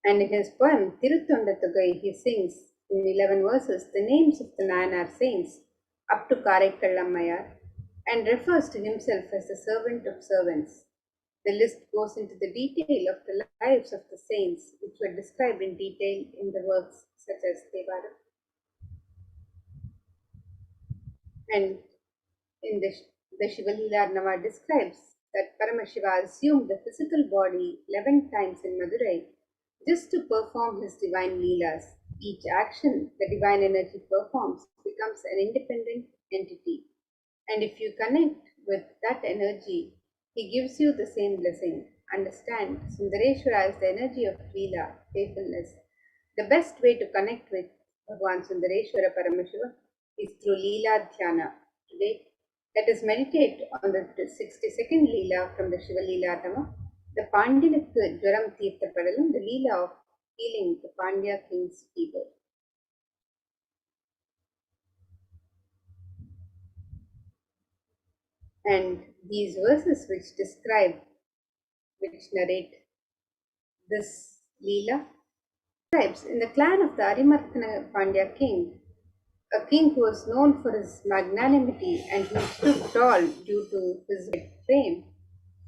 and in his poem Tiruttondathugai he sings in 11 verses the names of the Nayanar saints up to Karakkallammayar and refers to himself as the servant of servants. The list goes into the detail of the lives of the saints, which were described in detail in the works such as Devaram. And in the Shiva Leelarnama describes that Paramashiva assumed the physical body 11 times in Madurai just to perform his divine Leelas. Each action the divine energy performs becomes an independent entity. And if you connect with that energy, he gives you the same blessing. Understand, Sundareshwara is the energy of Leela, playfulness. The best way to connect with Bhagavan Sundareshwara Paramashiva is through Leela Dhyana. Today, let us meditate on the 62nd Leela from the Shiva Leelarnama, the Pandyanika Jwaram Tirtha Padalam, the Leela of healing the Pandya king's fever. And these verses which narrate this Leela, describes in the clan of the Arimarthana Pandya king, a king who was known for his magnanimity and who stood tall due to his fame,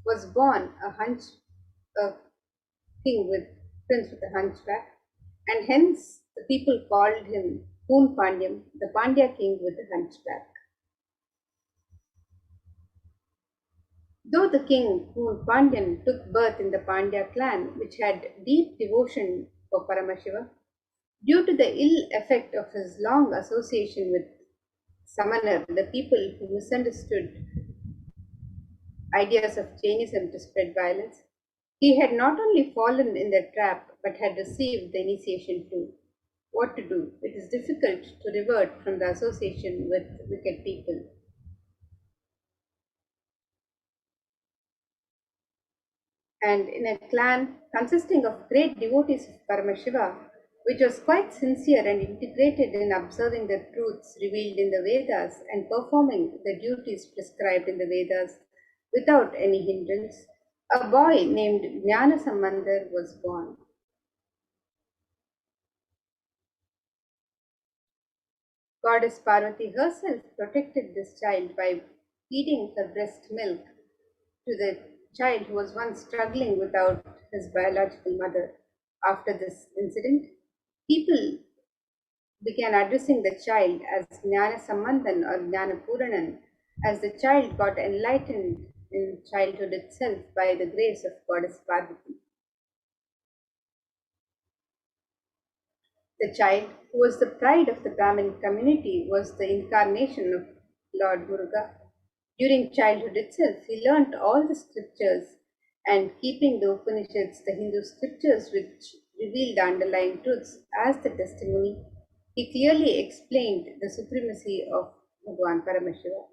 was born a king with prince with a hunchback, and hence the people called him Poon Pandyam, the Pandya king with a hunchback. Though the king Poon Pandyan took birth in the Pandya clan, which had deep devotion for Paramashiva, due to the ill effect of his long association with Samanar, the people who misunderstood ideas of Jainism to spread violence, he had not only fallen in their trap but had received the initiation too. What to do? It is difficult to revert from the association with wicked people. And in a clan consisting of great devotees of Paramashiva, which was quite sincere and integrated in observing the truths revealed in the Vedas and performing the duties prescribed in the Vedas without any hindrance, a boy named Jnana Sambandar was born. Goddess Parvati herself protected this child by feeding her breast milk to the child who was once struggling without his biological mother. After this incident, people began addressing the child as Jnana Sambandhan or Jnana Puranan, as the child got enlightened in childhood itself by the grace of Goddess Parvati. The child, who was the pride of the Brahmin community, was the incarnation of Lord Muruga. During childhood itself, he learnt all the scriptures, and keeping the Upanishads, the Hindu scriptures which reveal the underlying truths, as the testimony, he clearly explained the supremacy of Bhagavan Paramashiva.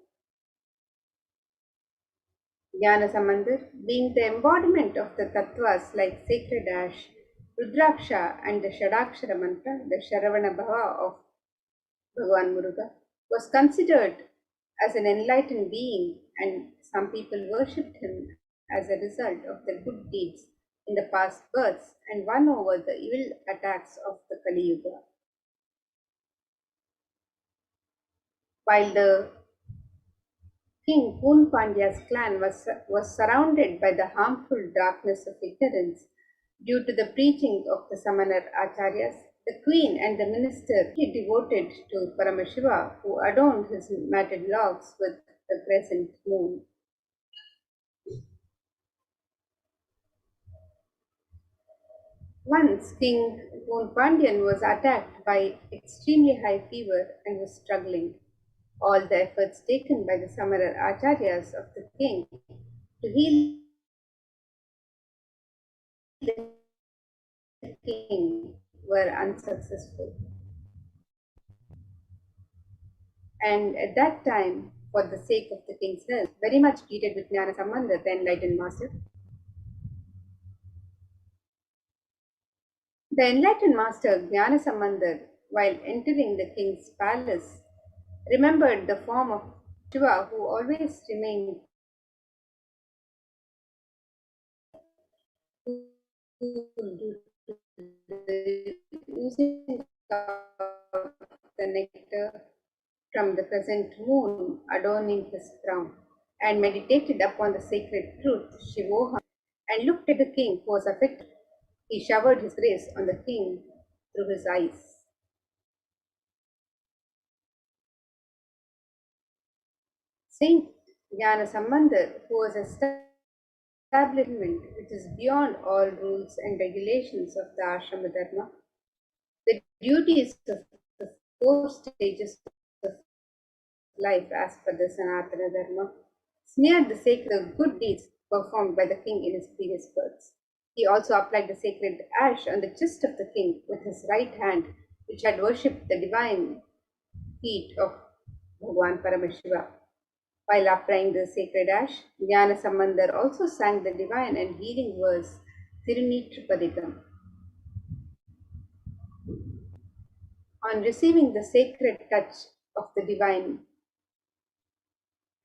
Jnana Sambandar, being the embodiment of the tattvas like sacred ash, Rudraksha, and the Shadakshara mantra, the Sharavana Bhava of Bhagavan Muruga, was considered as an enlightened being, and some people worshipped him as a result of their good deeds in the past births and won over the evil attacks of the Kali Yuga. While the King Poon Pandya's clan was surrounded by the harmful darkness of ignorance due to the preaching of the Samanar Acharyas, the queen and the minister he devoted to Paramashiva, who adorned his matted locks with the crescent moon. Once King Poon Pandyan was attacked by extremely high fever and was struggling. All the efforts taken by the Samanar Acharyas of the king to heal the king were unsuccessful. And at that time, for the sake of the king's health, very much pleaded with Jnana Sambandar, the enlightened master. The enlightened master Jnana Sambandar, while entering the king's palace, remembered the form of Shiva, who always remained using the nectar from the crescent moon adorning his crown, and meditated upon the sacred truth, Shivoham, and looked at the king who was affected. He showered his grace on the king through his eyes. Saint Jnana Sambandar, who was establishment which is beyond all rules and regulations of the ashrama dharma, the duties of the 4 stages of life as per the Sanatana Dharma, smeared the sacred good deeds performed by the king in his previous births. He also applied the sacred ash on the chest of the king with his right hand, which had worshipped the divine feet of Bhagavan Paramashiva. While applying the sacred ash, Jnana Sambandar also sang the divine and healing verse Thiruneetrapadikam. On receiving the sacred touch of the divine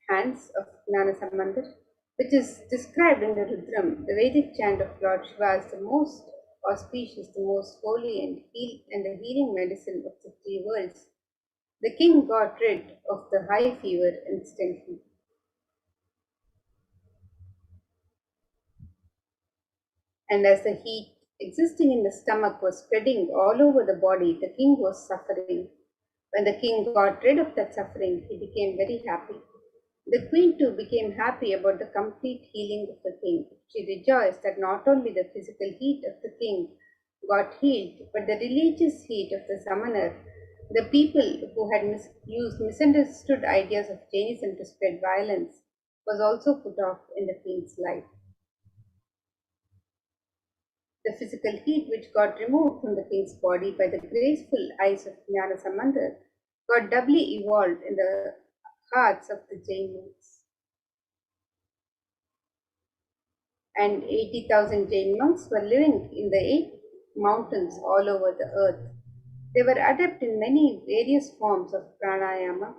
hands of Jnana Sambandar, which is described in the Rudram, the Vedic chant of Lord Shiva as the most auspicious, the most holy, and the healing medicine of the 3 worlds, The king got rid of the high fever instantly. And as the heat existing in the stomach was spreading all over the body, the king was suffering. When the king got rid of that suffering, he became very happy. The queen too became happy about the complete healing of the king. She rejoiced that not only the physical heat of the king got healed, but the religious heat of the summoner, the people who had used misunderstood ideas of Jainism to spread violence, was also put off in the king's life. The physical heat which got removed from the king's body by the graceful eyes of Jnana Sambandar got doubly evolved in the hearts of the Jain monks. And 80,000 Jain monks were living in the 8 mountains all over the earth. They were adept in many various forms of pranayama,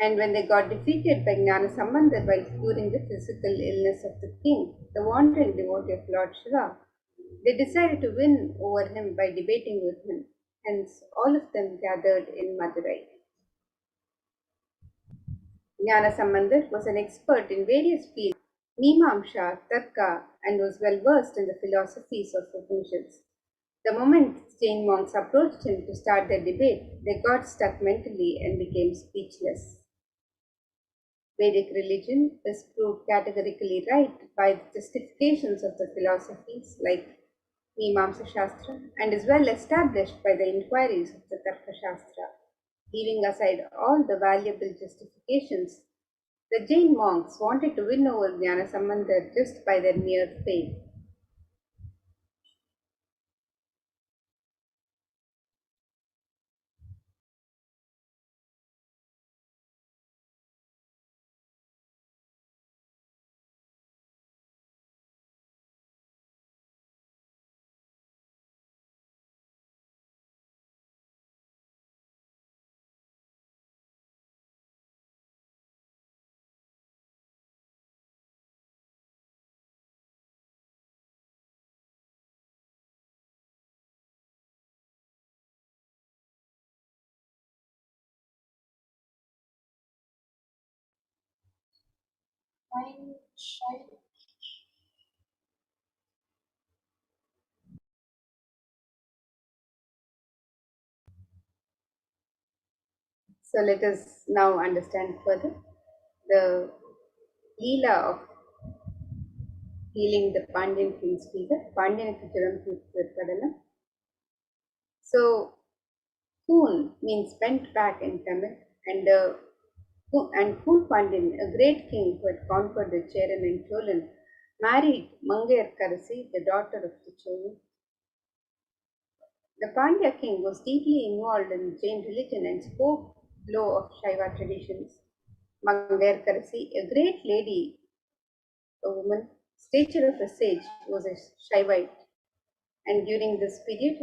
and when they got defeated by Jnana Sambandar while curing the physical illness of the king, the wandering devotee of Lord Shiva, they decided to win over him by debating with him. Hence, all of them gathered in Madurai. Jnana Sambandar was an expert in various fields, Mimamsha, Tarka, and was well versed in the philosophies of Upanishads. The moment Jain monks approached him to start their debate, they got stuck mentally and became speechless. Vedic religion is proved categorically right by the justifications of the philosophies like Mimamsa Shastra and is well established by the inquiries of the Tarka Shastra. Leaving aside all the valuable justifications, the Jain monks wanted to win over Jnana Sambandar just by their mere faith. So let us now understand further the Leela of healing the Pandyan king's fever, Pandyan Kucharam Padana. So, Poon means bent back in Tamil, and Poon Pandyan, a great king who had conquered the Cheran and Cholan, married Mangayar Karasi, the daughter of the Cholan. The Pandya king was deeply involved in Jain religion and spoke low of Shaiva traditions. Mangayar Karasi, a great lady, a woman, stature of a sage, was a Shaivite. And during this period,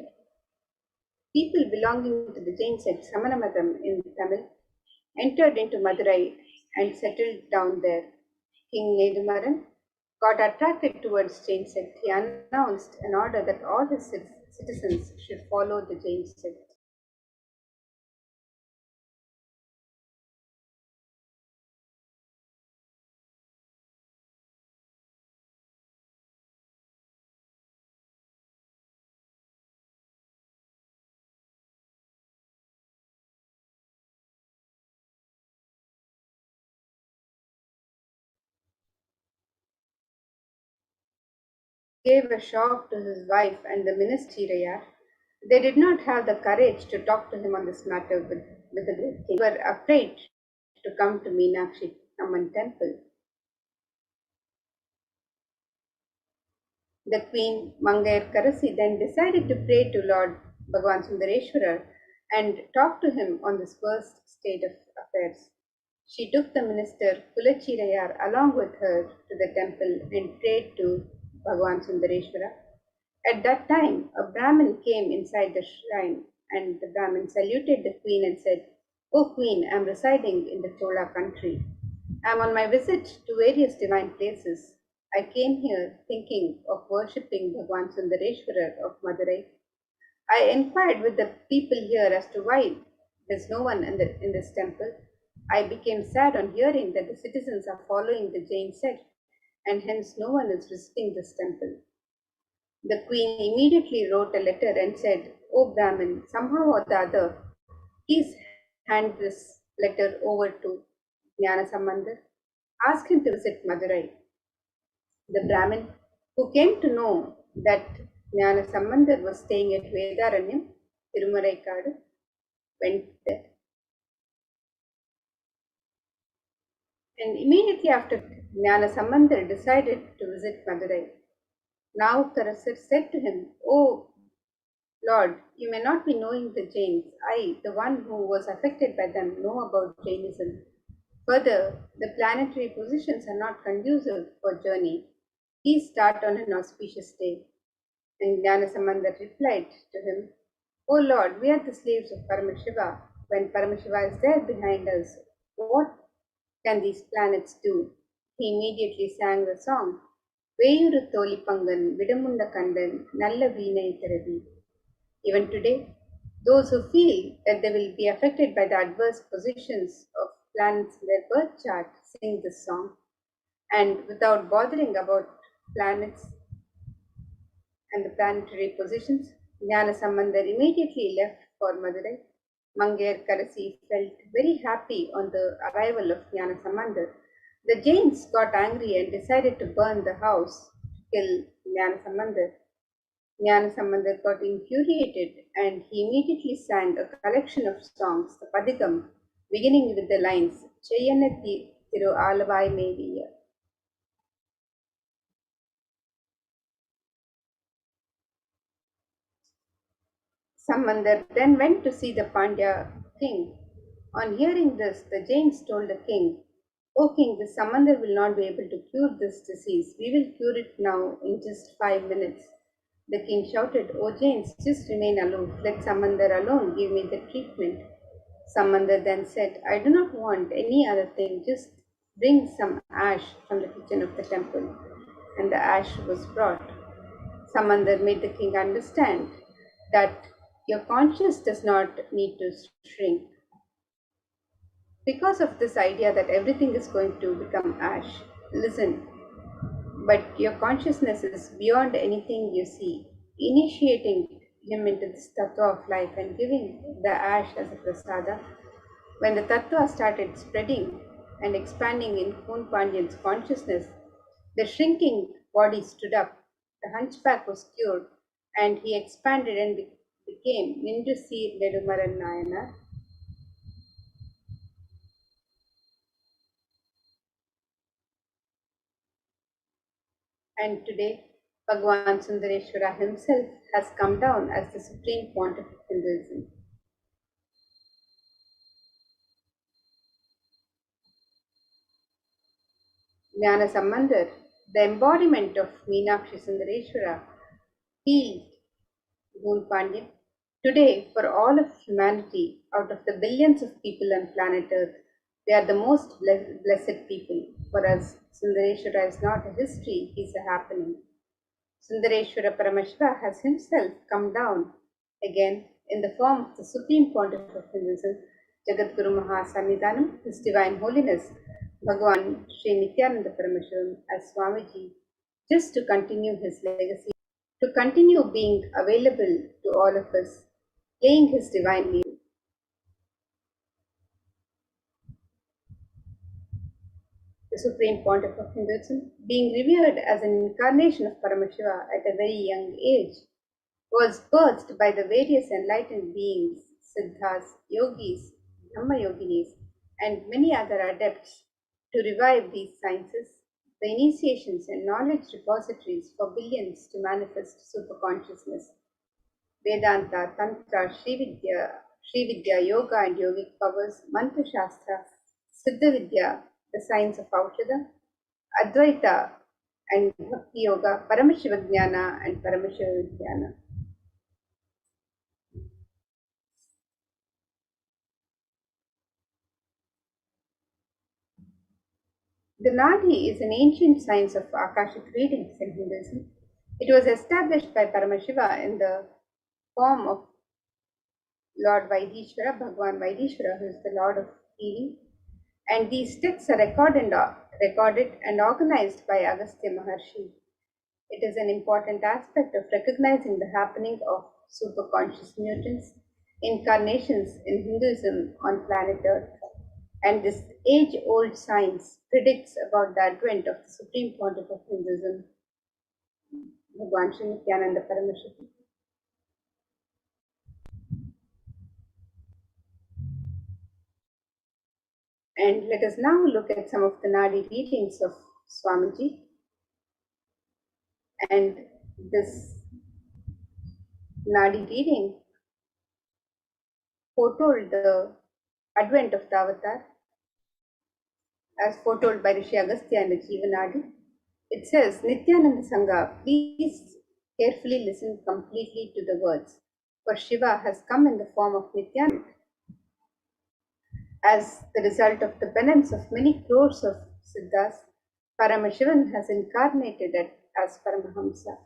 people belonging to the Jain sect Samanamatam in Tamil entered into Madurai and settled down there. King Nedumaran got attracted towards Jain sect. He announced an order that all his citizens should follow the Jain sect. Gave a shock to his wife and the minister. They did not have the courage to talk to him on this matter with the great king. They were afraid to come to Meenakshi Amman temple. The queen Mangayar Karasi then decided to pray to Lord Bhagavan Sundareshwara and talk to him on this worst state of affairs. She took the minister Kulachirayar along with her to the temple and prayed to Bhagavan Sundareshwara. At that time, a Brahmin came inside the shrine and the Brahmin saluted the queen and said, "O queen, I am residing in the Chola country. I am on my visit to various divine places. I came here thinking of worshipping Bhagavan Sundareshwara of Madurai. I inquired with the people here as to why There's no one in this temple. I became sad on hearing that the citizens are following the Jain sect, and hence no one is visiting this temple. The queen immediately wrote a letter and said, "O Brahmin, somehow or the other, please hand this letter over to Jnana Sambandar. Ask him to visit Madurai." The Brahmin, who came to know that Jnana Sambandar was staying at Vedaranyam, Tirumaraikadu, went there. And immediately after, Jnana Sambandar decided to visit Madurai. Now Karasar said to him, "Oh Lord, you may not be knowing the Jains. I, the one who was affected by them, know about Jainism. Further, the planetary positions are not conducive for journey. Please start on an auspicious day." And Jnanasamanda replied to him, "O Lord, we are the slaves of Paramashiva. When Paramashiva is there behind us, what can these planets do?" He immediately sang the song, "Veyuru Tolipangan, Vidamunda Kandan, Nalla Veenai Thiravi." Even today, those who feel that they will be affected by the adverse positions of planets in their birth chart sing this song, and without bothering about planets and the planetary positions, Jnana Sambandar immediately left for Madurai. Mangair Karasi felt very happy on the arrival of Jnana Sambandar. The Jains got angry and decided to burn the house to kill Jnana Sambandar. Jnana Sambandar got infuriated and he immediately sang a collection of songs, the Padigam, beginning with the lines, "Cheyana Thiru Alavai Meviya." Sambandar then went to see the Pandya king. On hearing this, the Jains told the king, "O king, the Sambandar will not be able to cure this disease. We will cure it now in just 5 minutes." The king shouted, "O Jains, just remain aloof. Let Sambandar alone give me the treatment." Sambandar then said, "I do not want any other thing. Just bring some ash from the kitchen of the temple." And the ash was brought. Sambandar made the king understand that your conscience does not need to shrink. Because of this idea that everything is going to become ash, listen, but your consciousness is beyond anything you see. Initiating him into this tattva of life and giving the ash as a prasada, when the tattva started spreading and expanding in Kun Pandyan's consciousness, the shrinking body stood up, the hunchback was cured, and he expanded and became Nindusir Nedumaran Nayanar. And today, Bhagavan Sundareshwara himself has come down as the supreme pontiff of Hinduism. Jnana Sambandar, the embodiment of Meenakshi Sundareshwara, healed Moon Pandya. Today, for all of humanity, out of the billions of people on planet Earth, they are the most blessed people. For us, Sundareshwara is not a history, he is a happening. Sundareshwara Paramashiva has himself come down again in the form of the Supreme Pontiff of Hinduism, Jagadguru Mahasannidhanam, His Divine Holiness, Bhagavan Sri Nithyananda Paramashivam as Swamiji, just to continue his legacy, to continue being available to all of us, playing his divine music. The Supreme Pontiff of Hinduism, being revered as an incarnation of Paramashiva at a very young age, was birthed by the various enlightened beings, siddhas, yogis, dhamma yoginis, and many other adepts to revive these sciences, the initiations and knowledge repositories for billions to manifest superconsciousness. Vedanta, Tantra, Srividya, Yoga and yogic powers, Mantra Shastra, Siddha Vidya, the science of Aushadha, Advaita and Bhakti Yoga, Paramashiva Jnana and Paramashiva Jnana. The Nadi is an ancient science of Akashic readings in Hinduism. It was established by Paramashiva in the form of Lord Vaidishvara, Bhagwan Vaidishvara, who is the Lord of healing. And these texts are recorded and organized by Agastya Maharshi. It is an important aspect of recognizing the happening of superconscious mutants, incarnations in Hinduism on planet Earth. And this age-old science predicts about the advent of the Supreme Pontiff of Hinduism, Bhagwan Sri Nithyananda Paramashivam. And let us now look at some of the Nadi readings of Swamiji. And this Nadi reading foretold the advent of the avatar as foretold by Rishi Agastya in the Jivanadi. It says, Nithyananda Sangha, please carefully listen completely to the words, for Shiva has come in the form of Nithyananda. As the result of the penance of many crores of Siddhas, Paramashivan has incarnated as Paramahamsa.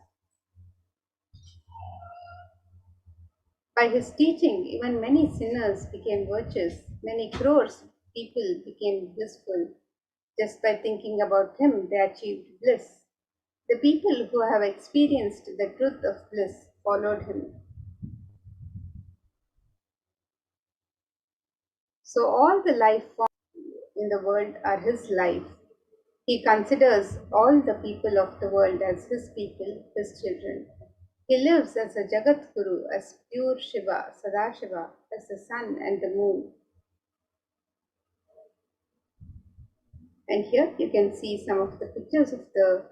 By his teaching, even many sinners became virtuous, many crores people became blissful. Just by thinking about him, they achieved bliss. The people who have experienced the truth of bliss followed him. So all the life forms in the world are his life. He considers all the people of the world as his people, his children. He lives as a Jagat Guru, as pure Shiva, Sadashiva, as the sun and the moon. And here you can see some of the pictures of the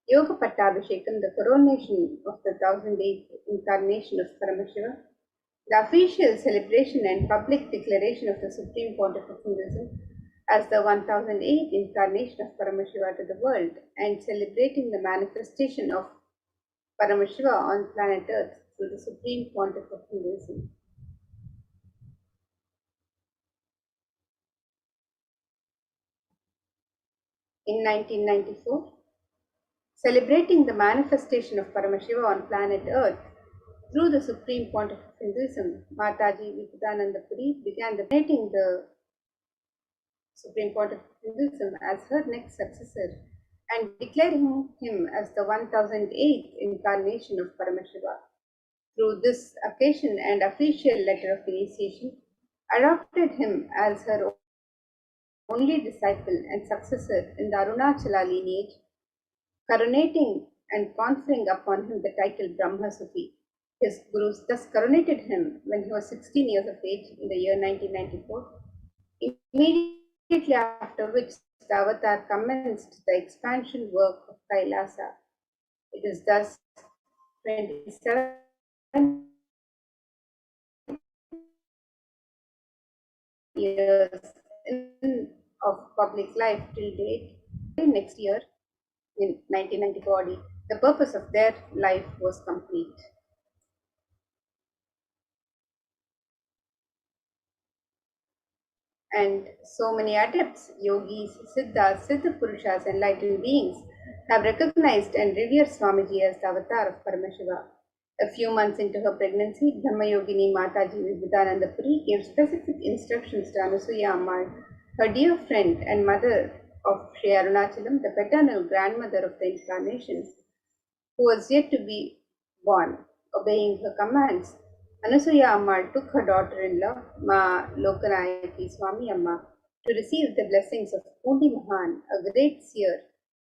Yoga Pattabhishekam, the coronation of the 1008th incarnation of Paramashiva, the official celebration and public declaration of the Supreme Pontiff of Hinduism as the 1008th incarnation of Paramashiva to the world, and celebrating the manifestation of Paramashiva on planet Earth through the Supreme Pontiff of Hinduism. In 1994, celebrating the manifestation of Paramashiva on planet Earth through the Supreme Pontiff of Hinduism, Mataji Vipudananda Puri began debating the Supreme Pontiff of Hinduism as her next successor and declaring him as the 1008th incarnation of Paramashiva. Through this occasion and official letter of initiation, adopted him as her only disciple and successor in the Arunachala lineage, coronating and conferring upon him the title Brahma Sufi. His gurus thus coronated him when he was 16 years of age in the year 1994, immediately after which the avatar commenced the expansion work of Kailasa. It is thus 27 years of public life till date. Next year, in 1994, the purpose of their life was complete. And so many adepts, yogis, siddhas, siddha purushas, enlightened beings have recognized and revered Swamiji as the avatar of Paramashiva. A few months into her pregnancy, Dhammayogini Mataji Vibudananda Puri gave specific instructions to Anasuya Ammal, her dear friend and mother of Sri Arunachalam, the paternal grandmother of the incarnation, who was yet to be born. Obeying her commands, Anasuya Ammal took her daughter-in-law, Ma Lokanayaki Swami Amma, to receive the blessings of Pundi Mahan, a great seer,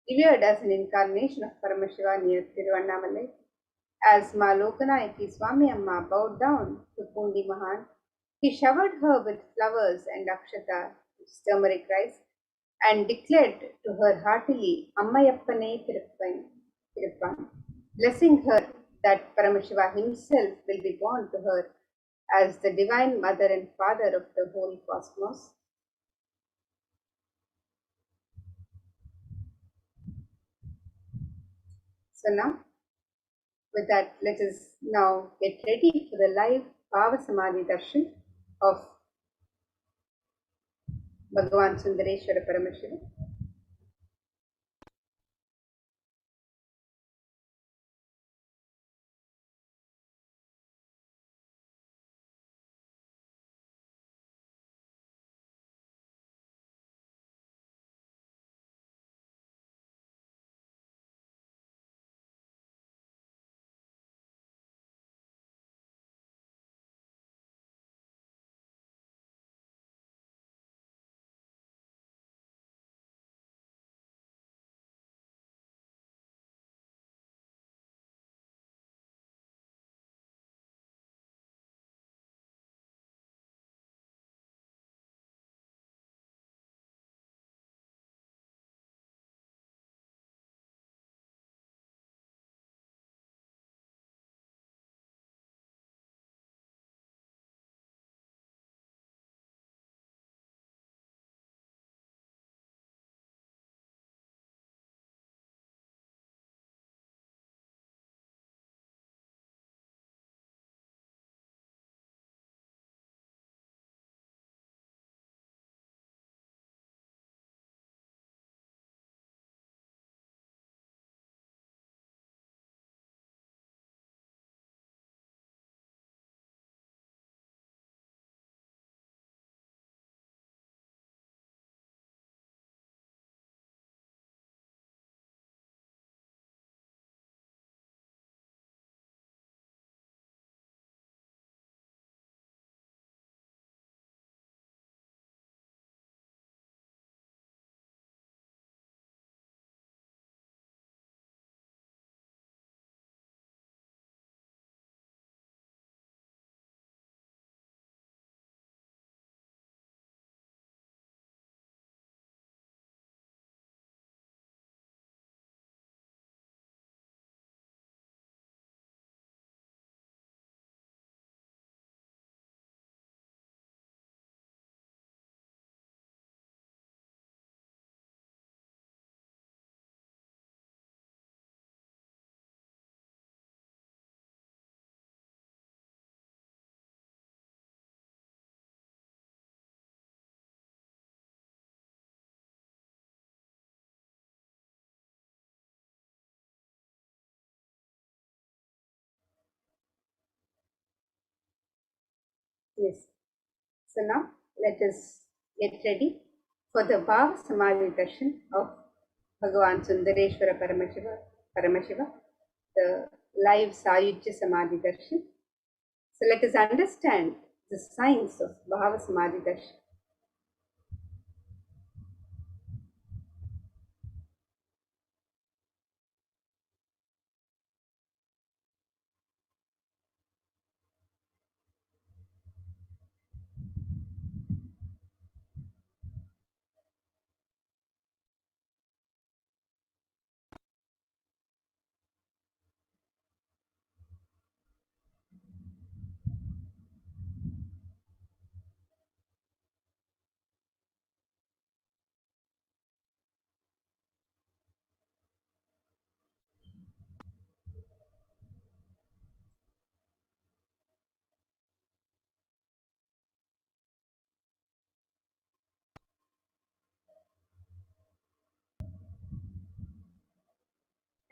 revered as an incarnation of Paramashiva near Tiruvannamalai. As Ma Lokanayaki Swami Amma bowed down to Pundi Mahan, he showered her with flowers and akshata, which is turmeric rice, and declared to her heartily, Ammayappane Tiruppan, blessing her that Paramashiva himself will be born to her as the divine mother and father of the whole cosmos. So now, with that, let us now get ready for the live Bhava Samadhi Darshan of Bhagavan Sundareshwara Paramashiva. Yes. So now let us get ready for the Bhava Samadhi Darshan of Bhagavan Sundareshwara Paramashiva, the live Sayujya Samadhi Darshan. So let us understand the science of Bhava Samadhi Darshan.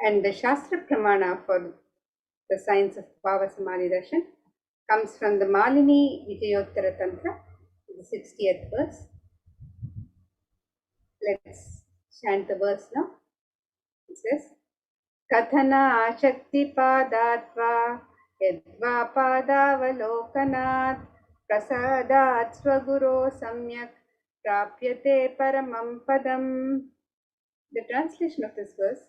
And the Shastra Pramana for the science of Bhava Samadhi Darshan comes from the Malini Vijayottara Tantra, the 60th verse. Let's chant the verse now. It says, Kathana Ashakti Padatva Yadva Padavalokanat Prasadat Swaguro Samyak Prapyate Paramam Padam. The translation of this verse,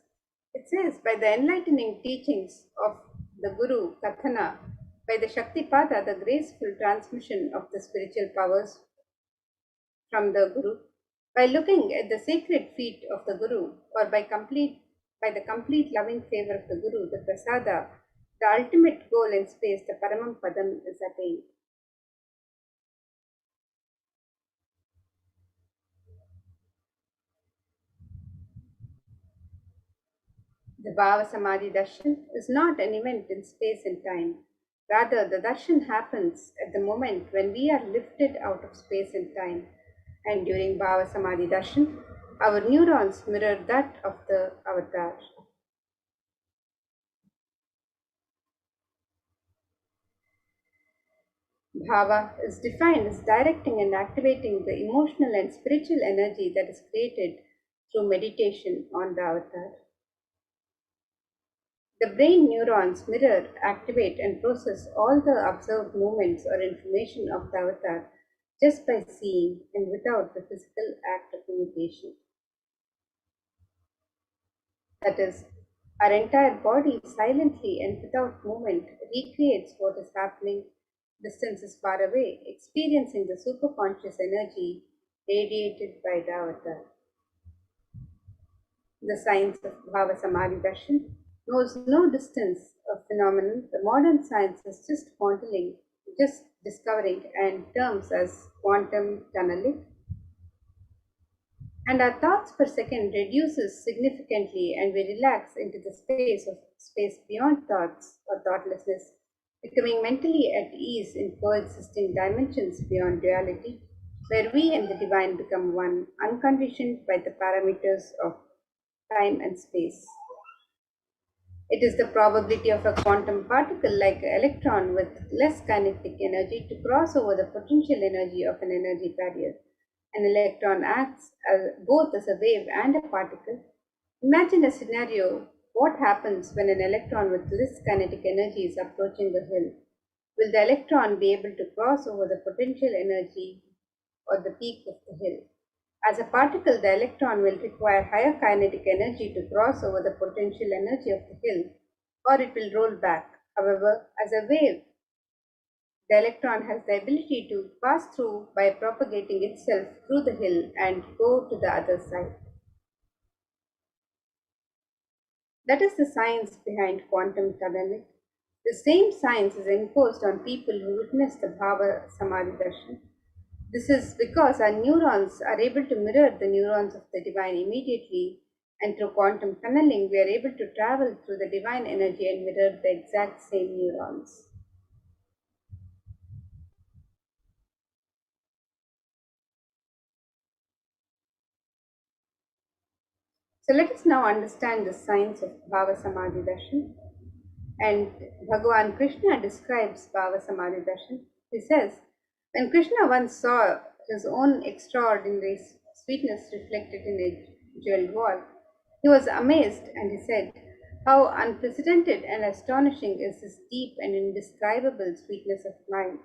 it says, by the enlightening teachings of the Guru Kathana, by the Shaktipada, the graceful transmission of the spiritual powers from the Guru, by looking at the sacred feet of the Guru, or by the complete loving favor of the Guru, the Prasada, the ultimate goal in space, the Paramam Padam, is attained. The Bhava Samadhi Darshan is not an event in space and time. Rather, the darshan happens at the moment when we are lifted out of space and time. And during Bhava Samadhi Darshan, our neurons mirror that of the avatar. Bhava is defined as directing and activating the emotional and spiritual energy that is created through meditation on the avatar. The brain neurons mirror, activate, and process all the observed movements or information of the avatar just by seeing and without the physical act of imitation. That is, our entire body silently and without movement recreates what is happening distances far away, experiencing the superconscious energy radiated by the avatar. The science of Bhava Samadhi Darshan knows no distance of phenomenon. The modern science is just discovering and terms as quantum tunneling. And our thoughts per second reduces significantly and we relax into the space beyond thoughts or thoughtlessness, becoming mentally at ease in coexisting dimensions beyond duality, where we and the divine become one, unconditioned by the parameters of time and space. It is the probability of a quantum particle like an electron with less kinetic energy to cross over the potential energy of an energy carrier. An electron acts both as a wave and a particle. Imagine a scenario: what happens when an electron with less kinetic energy is approaching the hill? Will the electron be able to cross over the potential energy or the peak of the hill? As a particle, the electron will require higher kinetic energy to cross over the potential energy of the hill, or it will roll back. However, as a wave, the electron has the ability to pass through by propagating itself through the hill and go to the other side. That is the science behind quantum tunneling. The same science is imposed on people who witness the Bhava Samadhi Darshan. This is because our neurons are able to mirror the neurons of the divine immediately, and through quantum tunneling, we are able to travel through the divine energy and mirror the exact same neurons. So let us now understand the science of Bhava Samadhi Darshan. And Bhagavan Krishna describes Bhava Samadhi Darshan. He says, When Krishna once saw his own extraordinary sweetness reflected in a jeweled wall, he was amazed and he said, "How unprecedented and astonishing is this deep and indescribable sweetness of mine!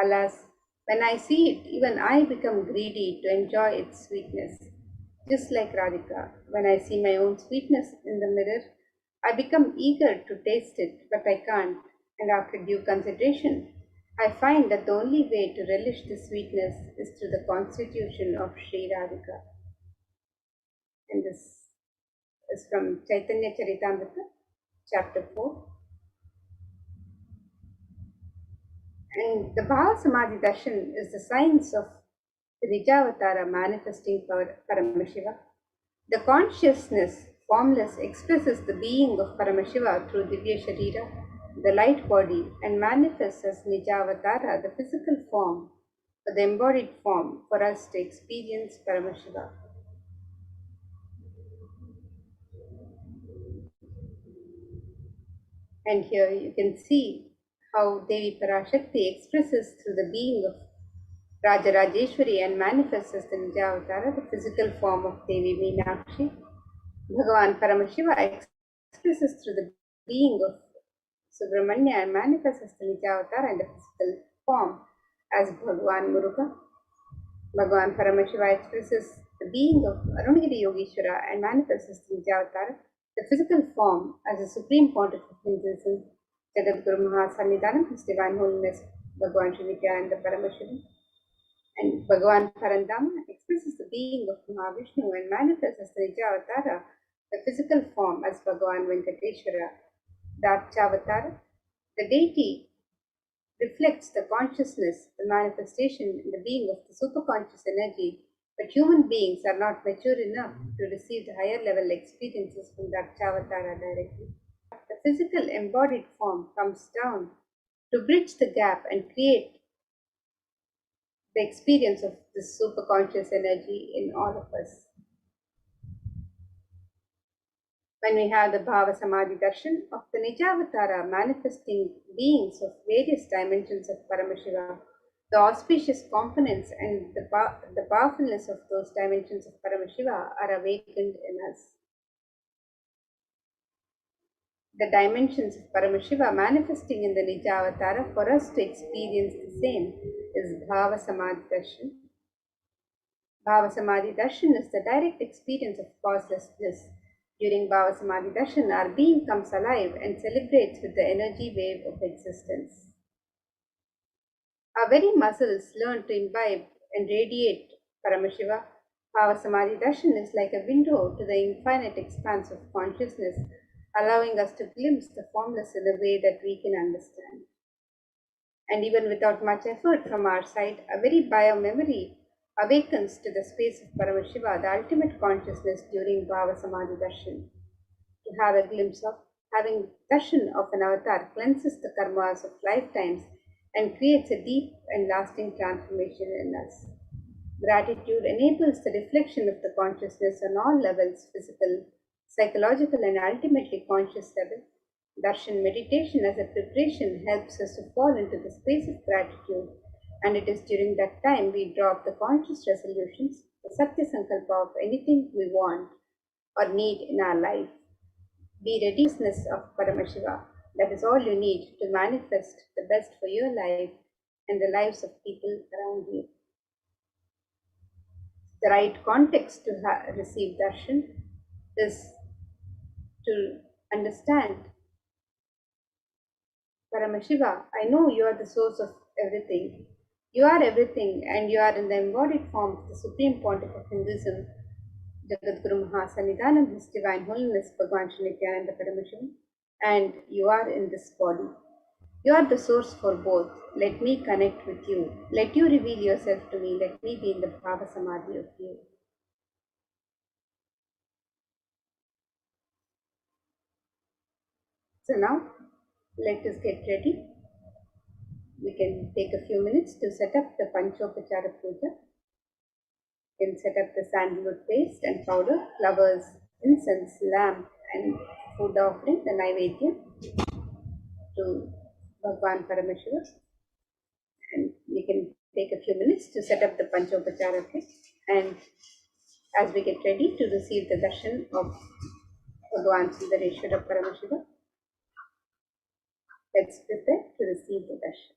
Alas, when I see it, even I become greedy to enjoy its sweetness. Just like Radhika, when I see my own sweetness in the mirror, I become eager to taste it, but I can't, and after due consideration, I find that the only way to relish this sweetness is through the constitution of Sri Radhika." And this is from Chaitanya Charitamrita, chapter 4. And the Bhava Samadhi Darshan is the science of the Nijavatara manifesting Paramashiva. The consciousness, formless, expresses the being of Paramashiva through Divya Sharira, the light body, and manifests as Nijavatara, the physical form, or the embodied form, for us to experience Paramashiva. And here you can see how Devi Parashakti expresses through the being of Rajarajeshwari and manifests as the Nijavatara, the physical form of Devi Meenakshi. Bhagavan Paramashiva expresses through the being of Subramanya and manifests as the Nijavatara in the physical form as Bhagavan Muruga. Bhagavan Paramashiva expresses the being of Arunagiri Yogeshwara and manifests as the Nijavatara, the physical form as the Supreme Pontiff of Hinduism, Jagadguru Mahasannidhanam, His Divine Holiness Bhagavan Sri Nithyananda Paramashivam. And Bhagavan Parandama expresses the being of Mahavishnu and manifests as the Nijavatara, the physical form as Bhagavan Venkateshwara. The Archavatara, the deity, reflects the consciousness, the manifestation in the being of the superconscious energy, but human beings are not mature enough to receive the higher level experiences from the Archavatara directly. The physical embodied form comes down to bridge the gap and create the experience of this superconscious energy in all of us. When we have the Bhava Samadhi Darshan of the Nijavatara manifesting beings of various dimensions of Paramashiva, the auspicious components and the powerfulness of those dimensions of Paramashiva are awakened in us. The dimensions of Paramashiva manifesting in the Nijavatara for us to experience the same is Bhava Samadhi Darshan. Bhava Samadhi Darshan is the direct experience of causeless bliss. During Bhava Samadhi Darshan, our being comes alive and celebrates with the energy wave of existence. Our very muscles learn to imbibe and radiate Paramashiva. Bhava Samadhi Darshan is like a window to the infinite expanse of consciousness, allowing us to glimpse the formless in a way that we can understand. And even without much effort from our side, a very biomemory awakens to the space of Paramashiva, the ultimate consciousness, during Bhava Samadhi Darshan. To have a glimpse of, having darshan of an avatar cleanses the karmas of lifetimes and creates a deep and lasting transformation in us. Gratitude enables the reflection of the consciousness on all levels, physical, psychological, and ultimately conscious level. Darshan meditation as a preparation helps us to fall into the space of gratitude, and it is during that time we draw up the conscious resolutions, the Satya Sankalpa of anything we want or need in our life. Be readiness of Paramashiva. That is all you need to manifest the best for your life and the lives of people around you. The right context to receive darshan is to understand Paramashiva. I know you are the source of everything. You are everything, and you are in the embodied form of the Supreme Pontiff of Hinduism, Jagadguru Mahasannidhanam, His Divine Holiness Bhagavan Sri Nithyananda Paramashivam, and you are in this body. You are the source for both. Let me connect with you. Let you reveal yourself to me. Let me be in the Bhava Samadhi of you. So now, let us get ready. We can take a few minutes to set up the Panchopachara Puja. You can set up the sandalwood paste and powder, flowers, incense, lamp, and food offering, the Naivedya, to Bhagavan Paramashiva. And we can take a few minutes to set up the Panchopachara kit, and as we get ready to receive the darshan of Bhagavan Sundareshwara Paramashiva, let's prepare to receive the darshan.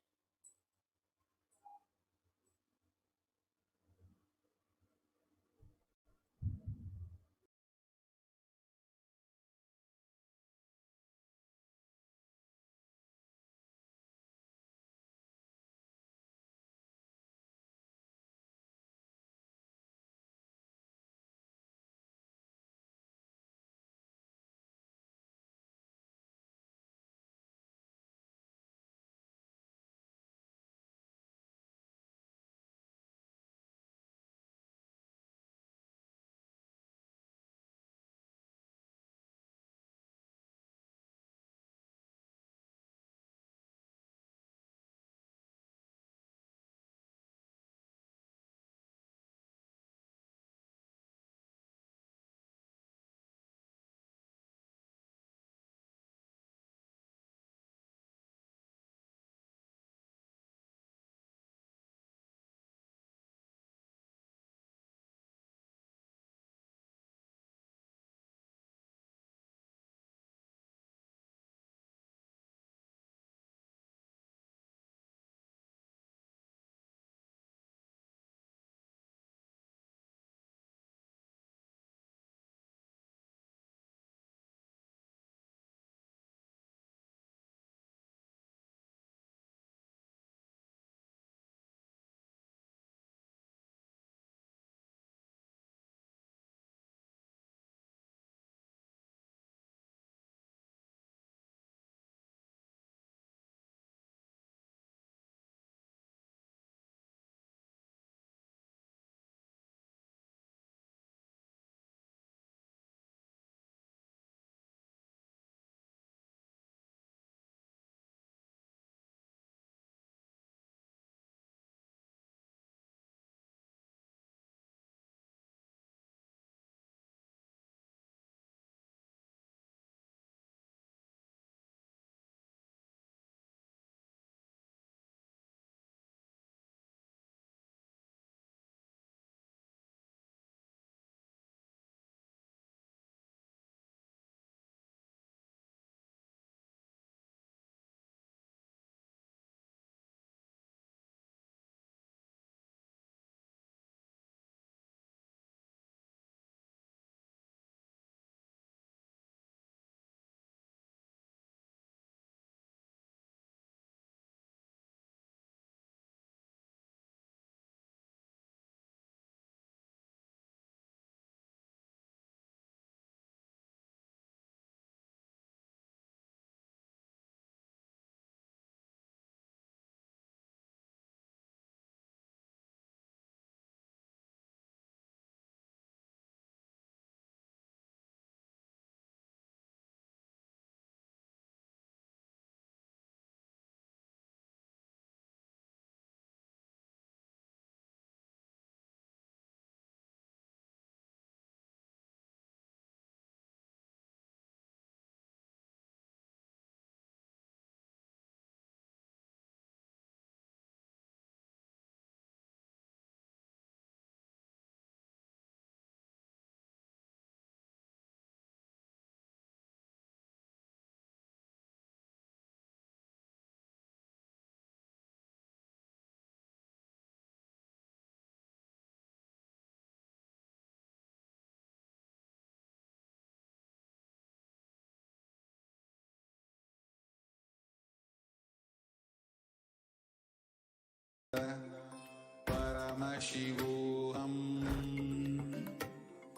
Paramashivoham.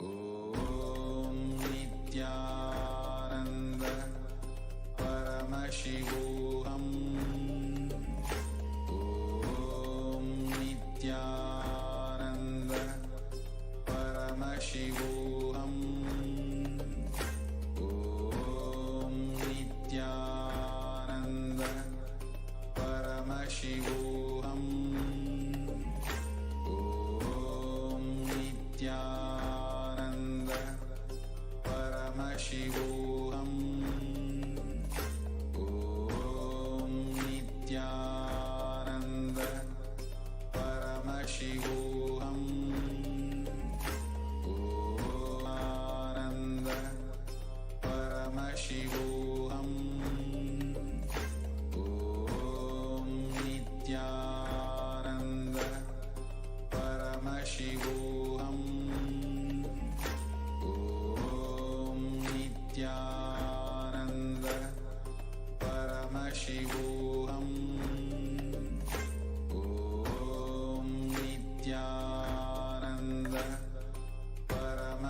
Om Nithyananda Paramashivoham. Om Nithyananda Paramashivoham. Om Nithyananda Paramashivoham. Nithyananda Paramashivoham. Om Nithyananda Paramashivoham.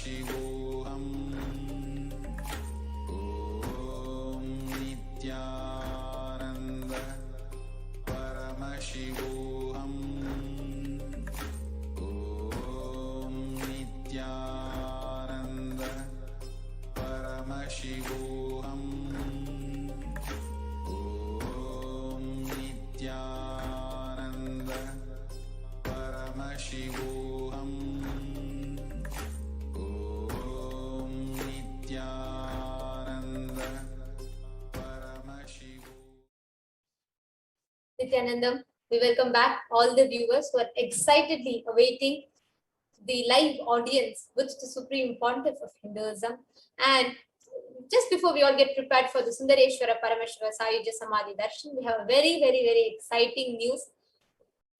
Paramashivoham. Om Nithyananda Paramashivoham. Om Nithyananda Paramashivoham. Om Nithyananda Paramashivoham. Om Nithyananda Paramashivoham. Nithyanandam, we welcome back all the viewers who are excitedly awaiting the live audience with the Supreme Pontiff of Hinduism. And just before we all get prepared for the Sundareshwara Paramashiva Sayuja Samadhi Darshan, we have a very, very, very exciting news.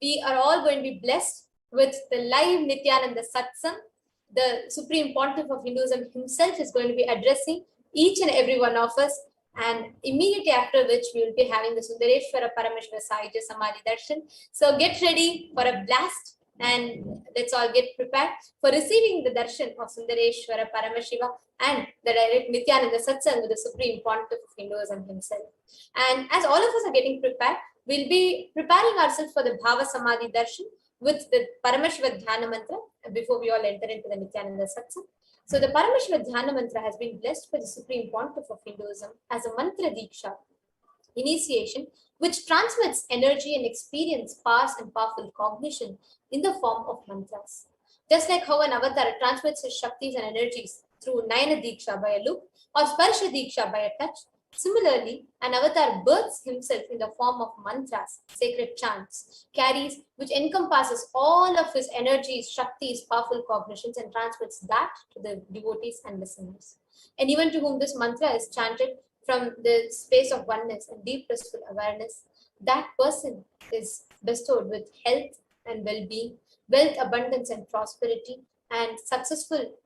We are all going to be blessed with the live Nithyananda Satsang. The Supreme Pontiff of Hinduism himself is going to be addressing each and every one of us. And immediately after which we will be having the Sundareshwara Paramashiva Sayuja Samadhi Darshan. So get ready for a blast and let's all get prepared for receiving the darshan of Sundareshwara Paramashiva and the direct Nithyananda Satsang with the Supreme Pontiff of Hinduism himself. And as all of us are getting prepared, we'll be preparing ourselves for the Bhava Samadhi Darshan with the Paramashiva Dhyana Mantra before we all enter into the Nithyananda Satsang. So the Paramashiva Dhyana Mantra has been blessed by the Supreme Pontiff of Hinduism as a mantra diksha, initiation, which transmits energy and experience, powers and powerful cognition in the form of mantras. Just like how an avatar transmits his shaktis and energies through Nayana Diksha by a look or Sparsha Diksha by a touch, similarly, an avatar births himself in the form of mantras, sacred chants, carries which encompasses all of his energies, shaktis, powerful cognitions and transmits that to the devotees and listeners. And even to whom this mantra is chanted from the space of oneness and deep blissful awareness, that person is bestowed with health and well-being, wealth, abundance and prosperity, and successful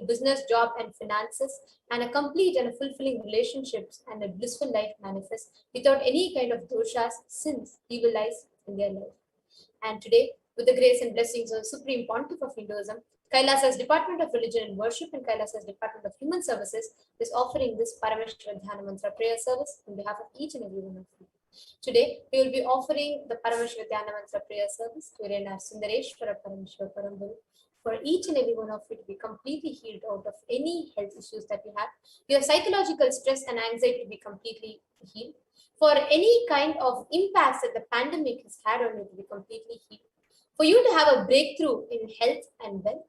business, job and finances, and a complete and a fulfilling relationships and a blissful life manifest without any kind of doshas, sins, evil eyes in their life. And today, with the grace and blessings of the Supreme Pontiff of Hinduism, Kailasa's Department of Religion and Worship and Kailasa's Department of Human Services is offering this Paramashiva Dhyana Mantra prayer service on behalf of each and every one of you. Today, we will be offering the Paramashiva Dhyana Mantra prayer service wherein our Sundareshwara Paramashiva Paramburu for each and every one of you to be completely healed out of any health issues that you have, your psychological stress and anxiety to be completely healed, for any kind of impacts that the pandemic has had on you to be completely healed, for you to have a breakthrough in health and wealth,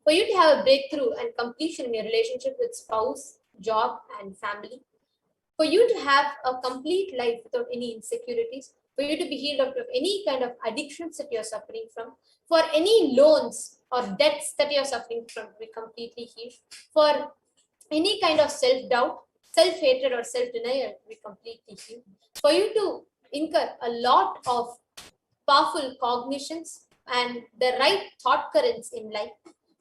for you to have a breakthrough and completion in your relationship with spouse, job and family, for you to have a complete life without any insecurities, for you to be healed out of any kind of addictions that you're suffering from, for any loans or debts that you're suffering from to be completely healed, for any kind of self-doubt, self-hatred or self-denial to be completely healed, for you to incur a lot of powerful cognitions and the right thought currents in life,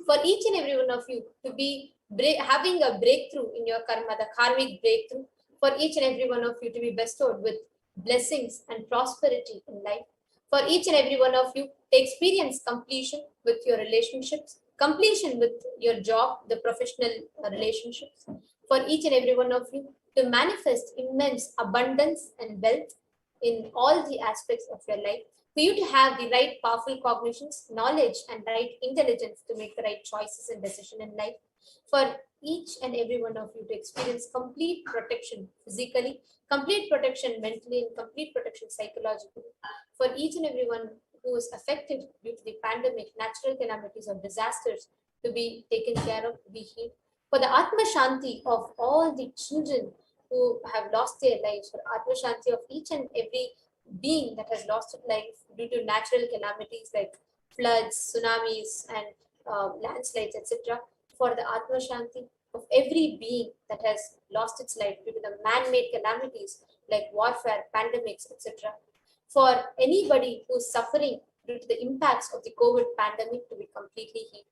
for each and every one of you to be having a breakthrough in your karma, the karmic breakthrough, for each and every one of you to be bestowed with blessings and prosperity in life, for each and every one of you to experience completion with your relationships, completion with your job, the professional relationships, for each and every one of you to manifest immense abundance and wealth in all the aspects of your life, for you to have the right powerful cognitions, knowledge and right intelligence to make the right choices and decisions in life, for each and every one of you to experience complete protection physically, complete protection mentally, and complete protection psychologically, for each and every one who is affected due to the pandemic, natural calamities or disasters to be taken care of, to be healed, for the Atma Shanti of all the children who have lost their lives, for Atma Shanti of each and every being that has lost its life due to natural calamities like floods, tsunamis and landslides, etc., for the Atma Shanti of every being that has lost its life due to the man-made calamities like warfare, pandemics, etc., for anybody who is suffering due to the impacts of the COVID pandemic to be completely healed,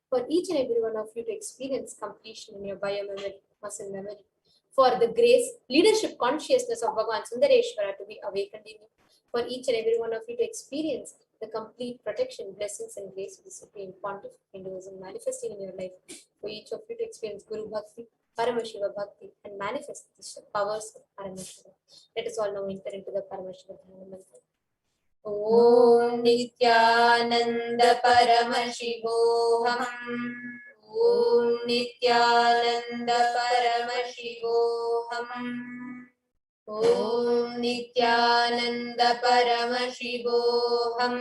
for each and every one of you to experience completion in your biomemory, muscle memory, for the grace, leadership, consciousness of Bhagavan Sundareshwara to be awakened in you, for each and every one of you to experience the complete protection, blessings, and grace of the Supreme Pontiff of Hinduism manifesting in your life for each of you to experience Guru Bhakti, Paramashiva Bhakti, and manifest the powers of Paramashiva. Let us all now enter into the Paramashivoham mantra. Om Nithyananda Paramashivoham. Om Nithyananda Paramashivoham. Om Nithyananda Paramashivoham.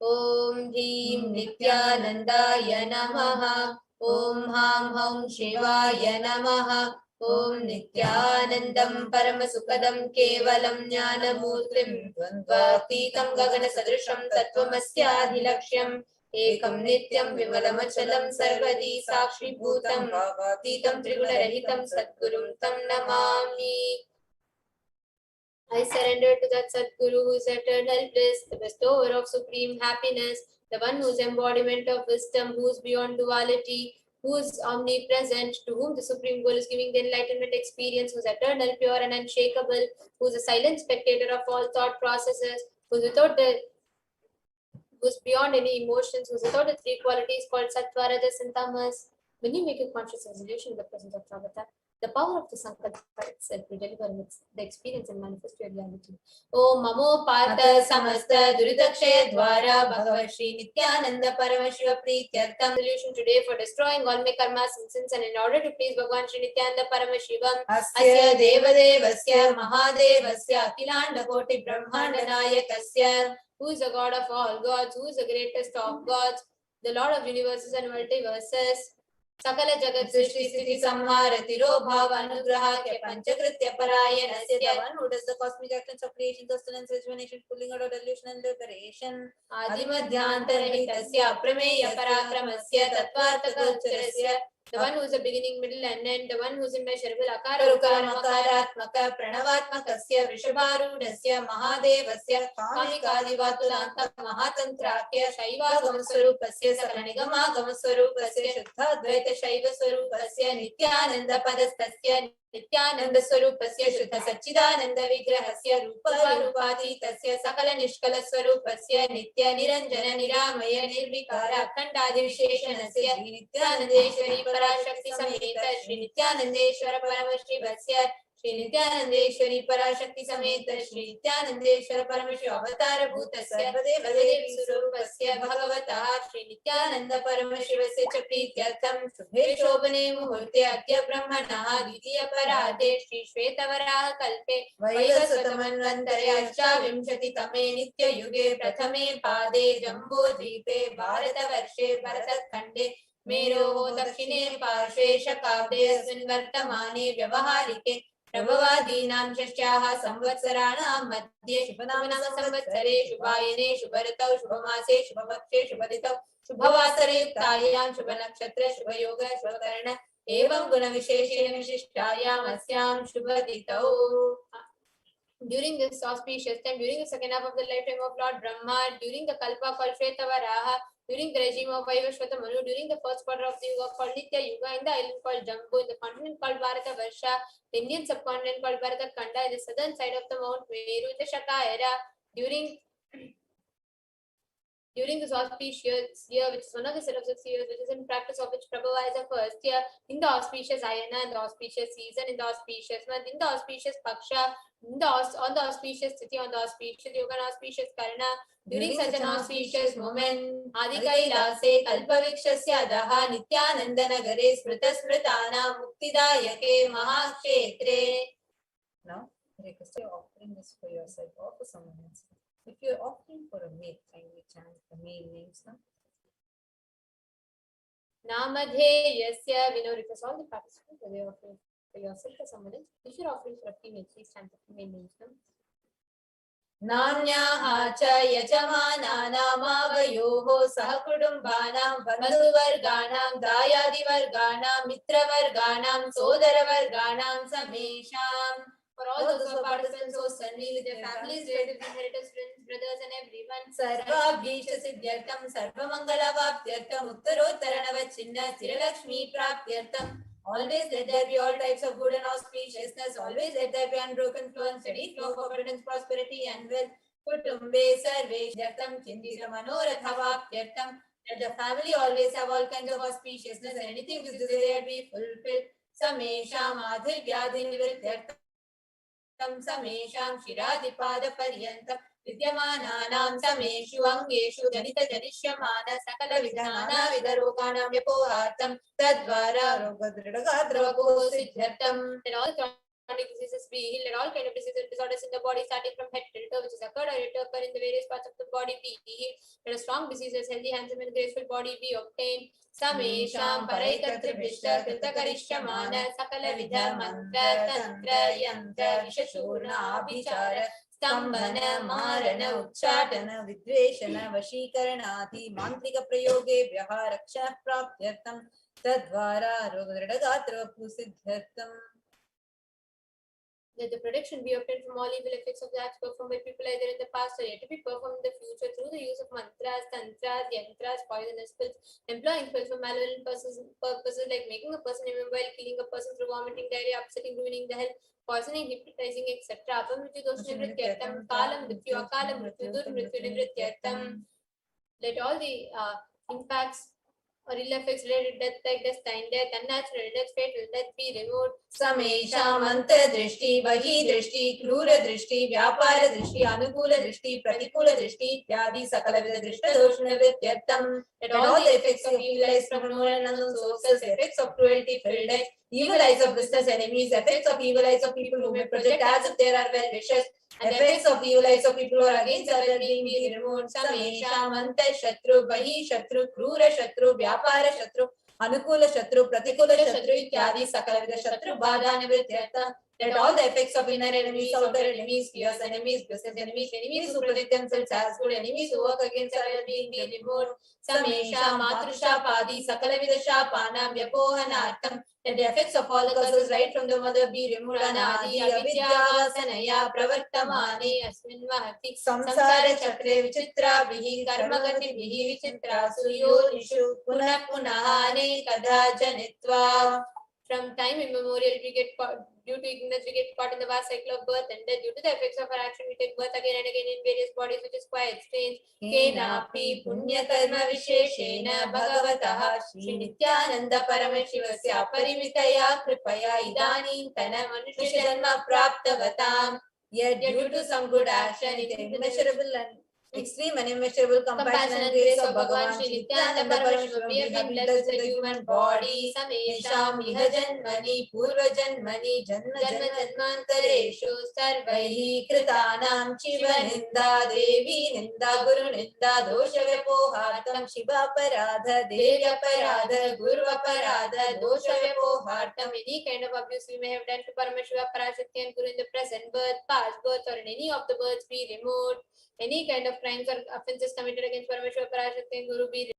Om Dhim Nithyanandaya Namaha. Om Ham Hum Shivaya Namaha. Om Nithyanandam Paramasukadam Kevalam Jnanamurtim Dvandvaतीtam Gagana Sadrisham Tattvamasya Ekam Nityam Vimalamachalam Sarvadi Sakshi Bhutam Bhavatītam Triguna-rahitam Sadgurum Tam Namami. I surrender to that Sadguru who is eternal bliss, the bestower of supreme happiness, the one who is embodiment of wisdom, who is beyond duality, who is omnipresent, to whom the Supreme Goal is giving the enlightenment experience, who is eternal, pure, and unshakable, who is a silent spectator of all thought processes, who is beyond any emotions, who is without the three qualities called Sattva, Rajas, and Tamas. When you make a conscious resolution in the presence of Travata, the power of the Sankalpa itself will deliver the experience and manifest your reality. Om Mamo Partha Samasta Duridakshaya Dwara Bhagavat Shri Nithyananda Paramashiva Prityartham. Solution today for destroying all my karmas and sins, and in order to please Bhagavan Shri Nithyananda Paramashivam, Asya Devadevasya Mahadevasya Akhilanda Koti Brahmanda Nayakasya, who is the God of all gods, who is the greatest of gods, the Lord of universes and multiverses. Sakala Jagat Srishti Sthiti Samhara Tirobhava Anugraha Kya Panchakritya Parayanasya, the one who does the cosmic actions of creation, sustenance, rejuvenation, pulling out of delusion and liberation. Adimadhyantaranitasya Aprameya Parakramasya Tattvartha Gocharasya, the one who is the beginning, middle, and end, the one who is immeasurable, Akara Ukara Makaratmaka Pranavatmakasya Vrishabharudasya Mahadevasya Kamikadivatulanta Mahatantrakya Shaiva Gamaswarupasya Sakanigama Gamaswarupasya Shuddha Dvaita Shaiva Swarupasya Nithyananda Padastasya Nithyananda Swarupasya Shuddha Sachidananda Vigrahasya Rupa Rupatītasya Sakala Nishkala Swarupasya Nitya Niranjana Niramaya Nirvikara Akhandadi Visheshanasya Nithyanandeshwari Parashakti Sameta Shri Nithyanandeshwara Paramashivasya Shri Nithyanandeshwari Parashakti Sameta Shri Nithyanandeshwara Paramashiva Avatara Bhutasya Sarvadevi Surupasya Bhagavata Shri Nithyananda Paramashivasya Chaprityartham Shubhe Shobhane Muhurte Adya Brahmanaha Dvitiya Parade Shri Shvetavaraha Kalpe Vaivasvatamanvantare Ashtavimshati Tame Nitya Yuge Prathame Pade Jambo Dvipe Bharatavarše Bharatakkhande Mero Dakshine Parshve Shakabde Asmin Vartamane Vyavaharike Prabhavadinam Shashyaha Samvatsarana Madhye Shubhanama Samvatsare Shubhayane Shubharatau Shubhamase Shubhavakshe Shubhaditau Shubhavasare Yuktayam Shubhanakshatra Shubhayoga Shubhakarana Evam Guna Visheshena Vishishtayam Asyam Shubhaditau. During this auspicious time, during the second half of the lifetime of Lord Brahma, during the Kalpa called Shvetavaraha, during the regime of Vaivashvata Manu, during the first quarter of the Yuga called Nitya Yuga, in the island called Jambu, in the continent called Bharata Varsha, the Indian subcontinent called Bharata Khanda, in the southern side of the Mount Meru, in the Shaka era, during this auspicious year, which is one of the set of 6 years, which is in practice of which Prabhupada is the first year, in the auspicious Ayana, in the auspicious season, in the auspicious month, in the auspicious Paksha, on the auspicious Tithi, on the auspicious Yoga, and auspicious Karna, during such an auspicious moment, Adikailase Kalpavikshasya Daha Nithyanandana Gare Smrita Smritana Muktidayake Mahakshetre. Now, request your offering this for yourself or for someone else. If you are offering for a maid, kindly chant the maid names now. Namadheyasya, we now request all the participants whether you are offering for yourself or someone else. If you are offering for a female, please chant the female names now. Namnyaha cha yajamana namavayoho sahakudumbana bandhuvarganam dayadivarganam mitravarganam sodaravarganam samesham. For all those who are participants, hosts, and me with their families, relatives, inheritors, friends, brothers, and everyone. Sarva Bhishta Siddhyartham, Sarva Mangala Bhaptyartham, Uttarottarana Sthiralakshmi Praptyartham. Always let there be all types of good and auspiciousness. Always let there be unbroken flow and steady flow of abundance, prosperity, and wealth. Kutumbe sarveshyatam chindita manorathavaapyartam. Let the family always have all kinds of auspiciousness and anything which desired be fulfilled. Samesham adhivyadhi nividyartam samesham shiradipada vidyamanaam sameshu angeshu janita janishyamana sakala vidhana vidaroganam yapohartam tadvara rogadridagadravakosidhyartam. Let all chronic diseases be healed. Let all kind of diseases and disorders in the body starting from head to toe which is occurred or it occur in the various parts of the body be healed. Let a strong diseases, healthy, handsome and graceful body be obtained. Samesham paraikatribhishta kritakarishямana sakala vidha mantra tantra yantra vishashurna abhichara स्तंभन मारण उच्चाटन विद्वेषण वशीकरणादि मांत्रिक प्रयोगेभ्यः रक्षण प्राप्त्यर्थं तद्वारा रोगदृढगात्रवपुसिद्ध्यर्थम्. Let the protection be obtained from all evil effects of the acts performed by people either in the past or yet to be performed in the future through the use of mantras, tantras, yantras, poisonous pills, employing pills for malevolent purposes like making a person immobile, killing a person through vomiting, diarrhea, upsetting, ruining the health, poisoning, hypnotizing, etc. Apamrityu kalam mrityu, akalam mrityu, durmrityu nivrityartam. Let all the impacts or ill effects related to death like death, death, unnatural death, fatal death be removed. Samesham anta drishti, bahi drishti, krura drishti, vyapara drishti, anukula drishti, pratikula drishti, ityadi sakala vida drishta doshana vidyartam. Let all the effects of evil eyes from known and unknown sources, effects of cruelty, filled eyes, evil eyes of business enemies, effects of evil eyes of people who may project as if there are well wishers, and effects of evil eyes of people who are against our well-being be removed. Samesham anta shatru, bahi shatru, krura shatru, vyapara shatru, anukula shatru, pratikula shatru, ityadi sakala vida shatru badha nivrityartam. Let all the effects of inner enemies, outer enemies, fierce enemies, business enemies, enemies who project themselves as good, enemies who work against our well-being be removed. Samesha matrusha padi sakala vida shapanam vyapohanartam. Let the effects of all the causes right from the mother be removed. Anadi avidyavasanaya pravartamane asmin mahati samsara chakre vichitra bihi karmagati bihi vichitra suyonishu punah punahane kada janitva. From time immemorial, we get due to ignorance, we get caught in the vast cycle of birth and death. Due to the effects of our action, we take birth again and again in various bodies, which is quite strange. Kenapi punya karma visheshena bhagavataha Shri Nithyananda Paramashivasya parimitaya kripaya idanim tana manusha janma praptavatam. Yet due to some good action, it is immeasurable and extreme and immeasurable compassion and grace of Bhagavan Shri Nithyananda Paramashivam, we have been blessed with a human body. Samesham iha janmani purva janmani janma janmantareshu sarvaihi kritanam shiva ninda devi ninda guru ninda dosha vyapohartam shiva paradha devi aparadha guru aparadha dosha vyapohartam. Any kind of abuse we may have done to Paramashiva, Parashakti and Guru in the present birth, past birth or in any of the births be removed. Any kind of crimes or offences committed against Paramashiva, Parashakti and Guru be removed.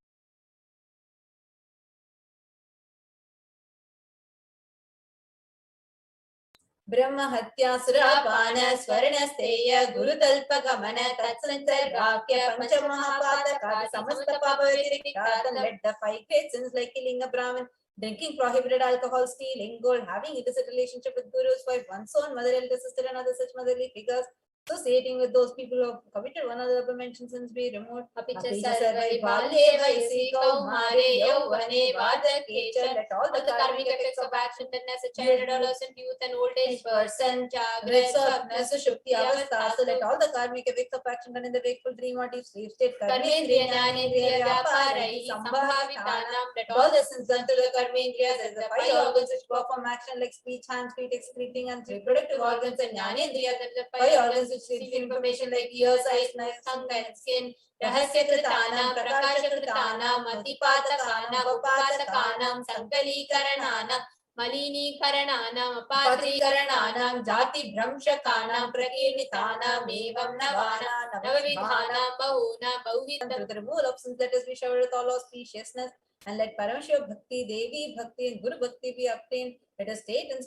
Brahma hatya surapana swarnasteya guru talpa gamana tatsantarbhakya pancha mahapataka samasta papa viriktatam. Let the 5 great sins like killing a Brahmin, drinking prohibited alcohol, stealing gold, having illicit relationship with Guru's wife, one's own mother, elder sister and other such motherly figures, associating with those people who have committed one of the above-mentioned sins be removed. Apicha sarvai balye vaisi kaumare yauvane vadakecha. Let all the karmic effects of action done as a child, adolescent, youth and old age person, Jagra, Swapna, Sushupti, Avastha. So let all the karmic effects of action done in the wakeful dream or deep sleep state, Karmendriya, Jnanendriya, Vyaparai, Sambhavitanam. Let all the sins done to the Karmendriyas as the 5 organs which perform action like speech, hands, feet, excreting and reproductive organs, and Jnanendriya, the 5 organs which receive information like ears, eyes, nose, tongue and skin. Rahasya kritanam, prakasha kritanam, matipatakanam, upatakanam, sankalikarananam, Malini-karananam, Apatri-karananam, Jati-bhramshakanam, Prakirnitanam, Evam Navana, Navavidhanam, Bahuna, Bahuvita. To the removal of sins, let us be showered with all auspiciousness, and let Paramashiva Bhakti, Devi Bhakti, and Guru Bhakti be obtained. Let us state and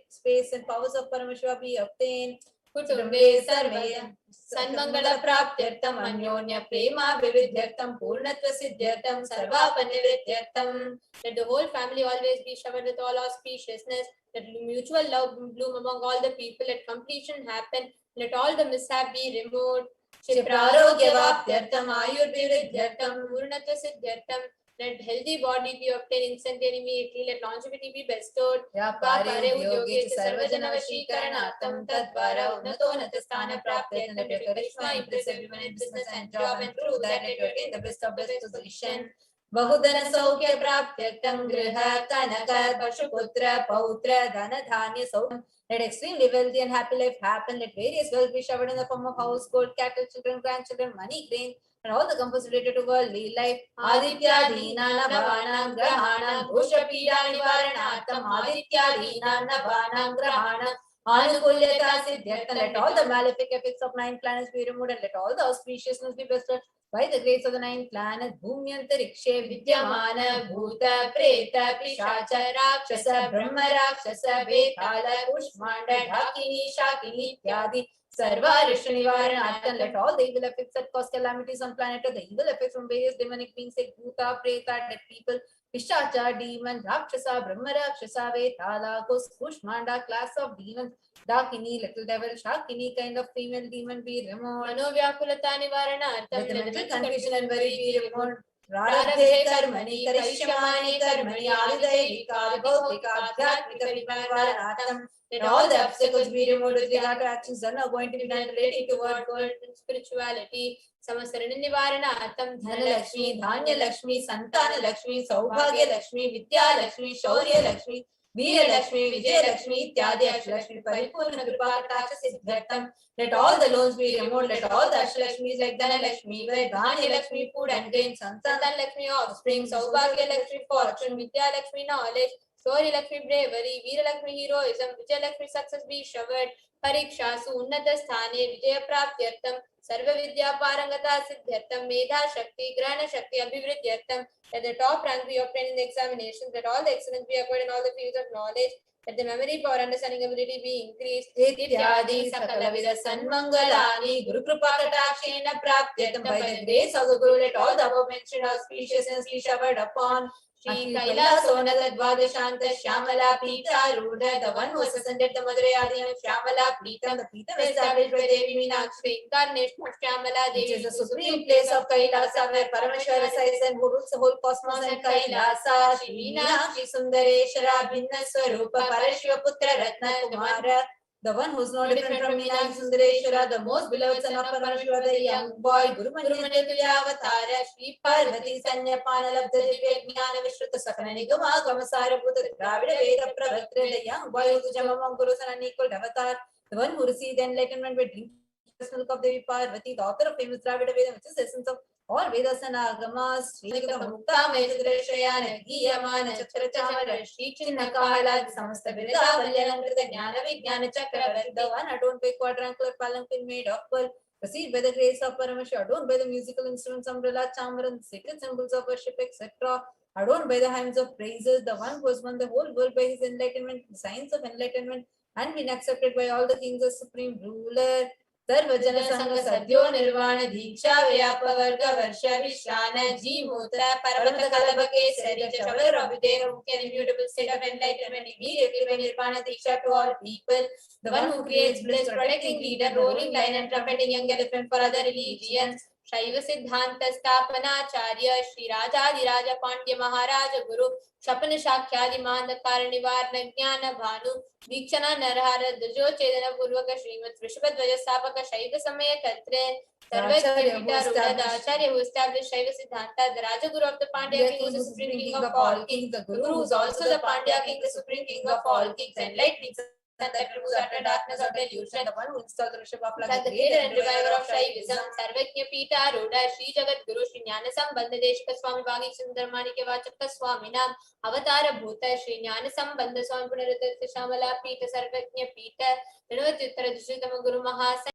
space and powers of Paramashiva be obtained. Kutumbe sarve Sanmangala praptyartam anyonya prema vividyartam purnatva siddhyartam sarvapanividyartam. Let the whole family always be showered with all auspiciousness. Let mutual love bloom among all the people. Let completion happen. Let all the mishap be removed. Kshiprarogya-vaptyartham ayurvriddhyartham Purnatva-siddhyartham. Let healthy body be obtained instantly and immediately. Let longevity be bestowed. Vyapare udyoge च sarvajanavashikaranartham tadvara unnatonatasthana-praptyartham. Let your charisma impress everyone in business and job, and through that let you attain the best of best position. Bahudana-saukya-praptyartham griha kanaka pashuputra pautra dana-dhanya-saukam. Let extremely wealthy and happy life happen. Let various wealth be showered in the form of house, gold, cattle, children, grandchildren, money, grain, and all the comforts related to worldly life. Aditya-dina navanam grahanam bhusha-pida-nivaranartham. Aditya-dina navanam grahanam anukulyata-siddhyartham. Let all the malefic effects of 9 planets be removed, and let all the auspiciousness be bestowed by the grace of the 9 planets. Bhumyantarikshe vidyamana bhuta preta pishacha rakshasa brahma rakshasa vetala kushmanda dhakini shakini ityadi sarva rishta nivaranartham. Let all the evil effects that cause calamities on planet Earth, the evil effects from various demonic beings like bhuta, preta, dead people, pishacha, demon, rakshasa, brahma rakshasa, vetala, kushmanda, class of demons, Dakini, little devil, Shakini, kind of female demon be removed. Manovyakulata nivaranartham. Let the mental confusion and worry be removed. Radhe karmani, karishyamani karmani, adidayika, bhautika, adhyatmika nivaranartham. Let all the obstacles be removed with regard to actions that are going to be done relating to word, and spirituality. Samasarana nivaranartham. Dhanalakshmi, Dhanya Lakshmi, Santana Lakshmi, Saubhagya Lakshmi, Vidya Lakshmi, Shaurya Lakshmi, Veera Lakshmi, Vijay Lakshmi, Ityadi Ashtalakshmi, Paripurna Kripa Kataksha Siddhartham. Let all the loans be removed. Let all the Ashtalakshmis like Dhana Lakshmi, Dhanya Lakshmi, food and grain, Santan Lakshmi, offspring, Saubhagya Lakshmi, fortune, Vidya Lakshmi, knowledge, Shaurya Lakshmi, bravery, Veera Lakshmi, heroism, Vijay Lakshmi, success be showered, Parikshasu, Unnata Sthane, Vijaya Praptyartham, Sarva Vidya Parangata Siddhyartham, Medha Shakti, Grana Shakti, Abhivridyartham. Let the top rank be obtained in the examinations. Let all the excellence be acquired in all the fields of knowledge. Let the memory power, understanding ability be increased. Ityadi sakalavida sanmangalani Guru Kripa Katakshena Praptyartham. By the grace of the Guru, let all the above mentioned auspiciousness be showered upon Shri Kailasonada Dvadashanta Shyamala Pita Ruda, the one who has ascended the Madurai Adinam Shyamala Pita, the Pita established by Devi Meenakshi, incarnation of Shyamala Devi, which is the supreme place of Kailasa, where Parameshwara resides and who rules the whole cosmos and Kailasa. Shri Meenakshi Sundareshwara Bhinna Swarupa Parashiva Putra Ratna Kumara, the one who is not different from Meenakshi Sundareshwara, the most beloved son of Parameshwara, the young boy, Guru Manitya Avatara, Shri Parvati Sanyapana Labdha Divya Jnana Vishruta Sakana Nigama Gamasara Bhuta Dravida Veda Pravatra, the young boy who is Jamamam Guru San unequaled avatar, the one who received enlightenment by drinking the milk of Devi Parvati, the author of famous Dravida Veda, which is the essence of all Vedas and Agamas, Shri Mukta Medudrashayana Giyamana Chakrachamara Shri Chinnakala, the Samasta Veda Valyanamrita Jnana Vijnana Chakravarti, the one adorned by quadrangular palanquin made of pearl, received by the grace of Paramashivoham, adorned by the musical instruments, umbrella, chamaran, sacred symbols of worship, etc., adorned by the hymns of praises, the one who has won the whole world by his enlightenment, the science of enlightenment, and been accepted by all the kings as supreme ruler. Sarvajana Sangha Sadhyo Nirvana Diksha Vyapa Varga Varsha Vishrana Jimutra Paramata Kalabake Sari Chavar Abhideva, who can immutable state of enlightenment immediately by Nirvana Diksha to all people. The one who creates bliss, protecting leader, rolling line and trumpeting young elephant for other religions. Shaiva Siddhanta Sthapanacharya Shri Rajadi Raja Pandya Maharaja Guru Shapana Shakhyadi Mandakara Nivarna Jnana Bhanu Vikshana Narhara Dajo Chedana Purvaka Srimad Vrishabhadvaja Sapaka Shaiva Samaya Tatre Sarvajya Acharya who established Shaiva Siddhanta, the Raja Guru of the Pandya king, who is the supreme king of all kings, the Guru who is also the Pandya king, the supreme king of all kings, enlightening that removes utter darkness or delusion, the one who installed the Rishabh of like the creator and reviver of Shaivism, Sarvajna Pita Ruda, Shri Jagat Guru, Shri Jnana Sambandha Deshika Swami Bhagi Sundarmani Kevachaka Swami Nam, Avatara Bhuta, Shri Jnana Sambandha Swami Punarata Shamala Pita, Sarvajna Pita, Renavatyuttara Dusritama Guru Mahasa.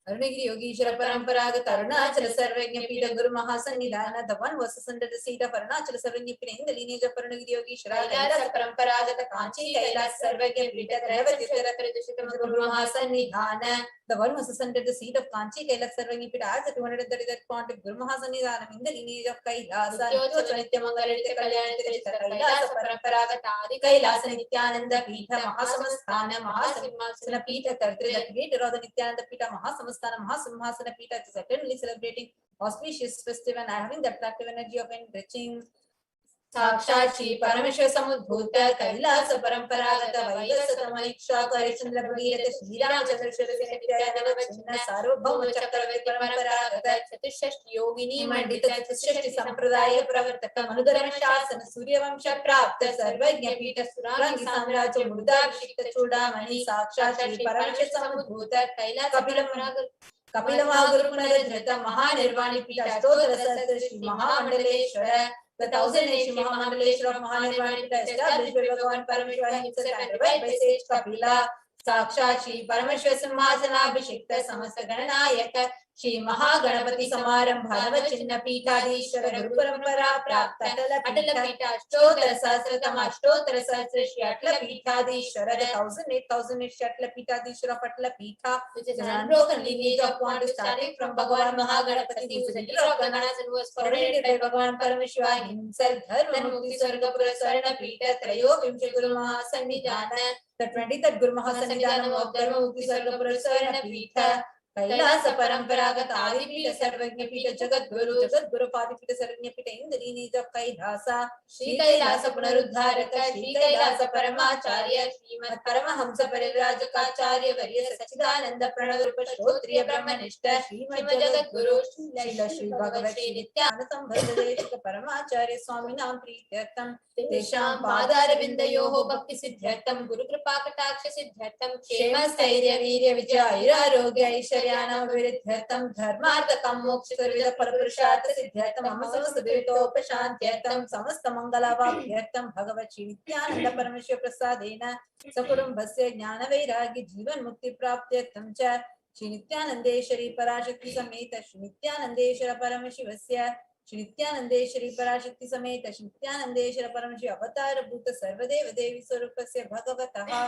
Arunagiri Yogeshwara Paramparaga Tarunachala Sarvagya Pita Guru Mahasannidhana. The one versus under the seat of Arunachala Sarvagya Pita in the lineage of Arunagiri Yogeshwara. Kailasa Paramparaga Kanchi Kailas Sarvagya Pita Dravatittara Guru Mahasannidhana. The one versus under the seat of Kanchi Kailas Sarvagya Pita as the 233rd point of Guru Mahasannidhana in the lineage of Kailasa. Nityamangalalita Kalyanita Kailasa Paramparaga Adi Kailasa Nithyananda Pita Mahasamastana Mahasimhasana Pita Tartri, the creator of the Nithyananda Pita Mahasimhasana Pita is eternally celebrating auspicious festival and having the attractive energy of enriching Sakshat Shri Paramashivoham Bhuta Kailasa Paramparaga Vaivasata Maniksha Karichandra Bhagirata Shri Ramachandra Shri Nithyananda Chinna Sarvabhauma Chakravati Paramparaga Chatishashti Yogini Mandita Chatishashti Sampradaya Pravartaka Manudharma Shasana Surya Vamsha Prapta Sarvagya Pita Surangi Samrajya Murda Shikta Chudamani Sakshat Shri Paramashivoham Bhuta Kailasa Kapilama Guru Punadhrita Mahanirvani Pita Stotra Sastra Shri Mahamandaleshwara. The 1000 Mahamandeleshwara of Mahanirvani Pita established by Bhagavan Paramashivoham himself and revived by sage Kapila. Sakshat Shri Paramashivoham Abhishekta Samasta Gananayaka Shri Mahaganapati Samaram Bhadava Chinna Pitadishwara Guru Parampara Prapta Atala Pita Ashtotra Sahasratama Ashtotra Sahasra Shri Atala Pitadishwara. The 1008 Shri Atala Pitadishwara of Atala Pita, which is an unbroken lineage of one starting from Bhagavan Mahaganapati, who is the leader of Ganganas and who was coronated by Bhagavan Paramashivoham himself. Dharma Mukti Swargapura Sarana Pita Trayo Vimsha Guru Mahasannidhana. The 23rd Guru Mahasannidhanam of Dharma Mukti Swargapura Sarana Pita. Kailasa Paramparaga Adi Pita Sarvagya Pita Jagat Guru Padi Pita Sarvagya Pita in the lineage of Kailasa. Shri Kailasa Punaruddharaka Shri Kailasa Paramacharya Srimad Paramahamsa Parivrajaka Varya Sachidananda Pranarupa Shrotriya Brahmanishta Srimad Jagat Guru Shri Bhagavat Shri Nithyananda Sambandadeshika Paramacharya Swami Nam Prityartam Tesham Padaravindayoho Bhakti Siddhyartam Guru Kripa Kataksha Siddhyartam Kshema Stairya Virya Vijaya Arogya Aishwaryanam Viridhyartam Dharmarthakam Moksha Parapurushartha Siddhyartam Amasamasta Divitopashantyartam Samasta Mangala Vabhyartam Bhagavat Shri Nithyananda Paramashiva Prasadena Sakurumbhasya Jnana Vairagya Jivan Mukti Praptyartam Cha Shri Nithyanandeshwari Parashakti Sameta Shri Nithyanandeshwara Paramashivasya Shri Nithyanandeshwari Parashakti Sameta Shri Nithyanandeshwara Paramashiva Avatara Bhuta Sarvadeva Devi Swarupasya Bhagavataha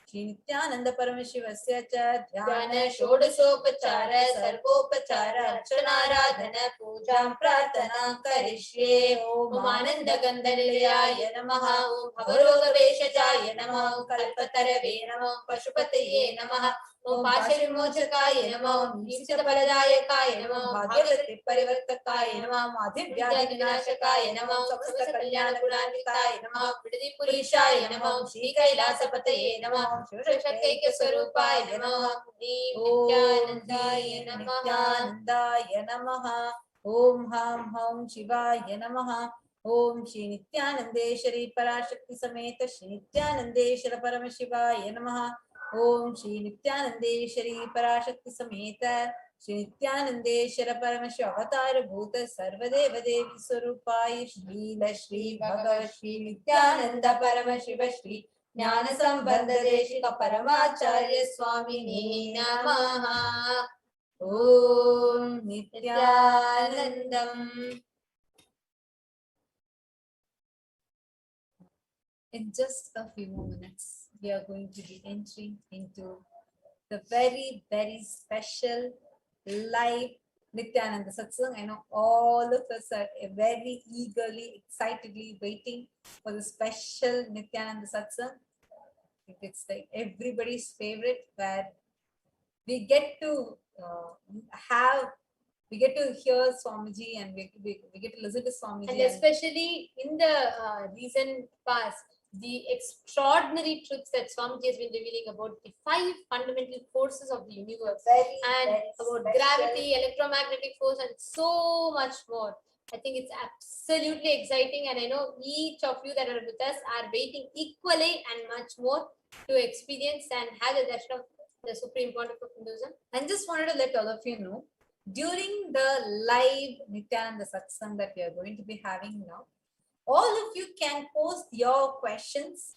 Shri Nithyananda Paramashivasya Cha Dhyana Shodasopachara Sarvopachara Archanaradhana Pujam Prarthana Karishye Om Ananda Gandhalayaya Namaha Om Bhavaroga Veshajaya Namaha Om Kalpatarave Namaha Om Pashupataye Namaha Om Pashavimochakaya Namaha Om Nishita Paradayakaya Namaha Om Bhagavati Parivartakaya Namaha Om Adhivyadi Vinashakaya Namaha Om Samasta Kalyana Gunanikaya Namaha Om Vidhi Purishaya Namaha Om Shri Kailasapataye Namaha Om Shivashaktaika Swarupaya Namaha Om Nityanandaya Namaha Om Ham Ham Shivaya Namaha Om Shri Nithyanandeshwari Parashakti Sameta Shri Nithyanandeshwara Paramashivaya Namaha Om Shri Nithyanandeshwari Parashakti Sameta Shri Nithyanandeshwara Paramashiva Avatara Bhuta Sarvadeva Devi Swarupaya Shri Bhagavat Shri Nithyananda Paramashiva Shri Jnana Sambandha Deshika Paramacharya Swamini Namaha Om Nithyanandam. In just a few more minutes, we are going to be entering into the very, very special live Nithyananda Satsang. I know all of us are very eagerly, excitedly waiting for the special Nithyananda Satsang. I think it's like everybody's favorite, where we get to we get to hear Swamiji and we get to listen to Swamiji. And especially in the recent past, the extraordinary truths that Swamiji has been revealing about the 5 fundamental forces of the universe, and about gravity, electromagnetic force, and so much more. I think it's absolutely exciting, and I know each of you that are with us are waiting equally and much more to experience and have the darshan of the supreme pontiff of Hinduism. And just wanted to let all of you know, during the live Nithyananda Satsang that we are going to be having now, all of you can post your questions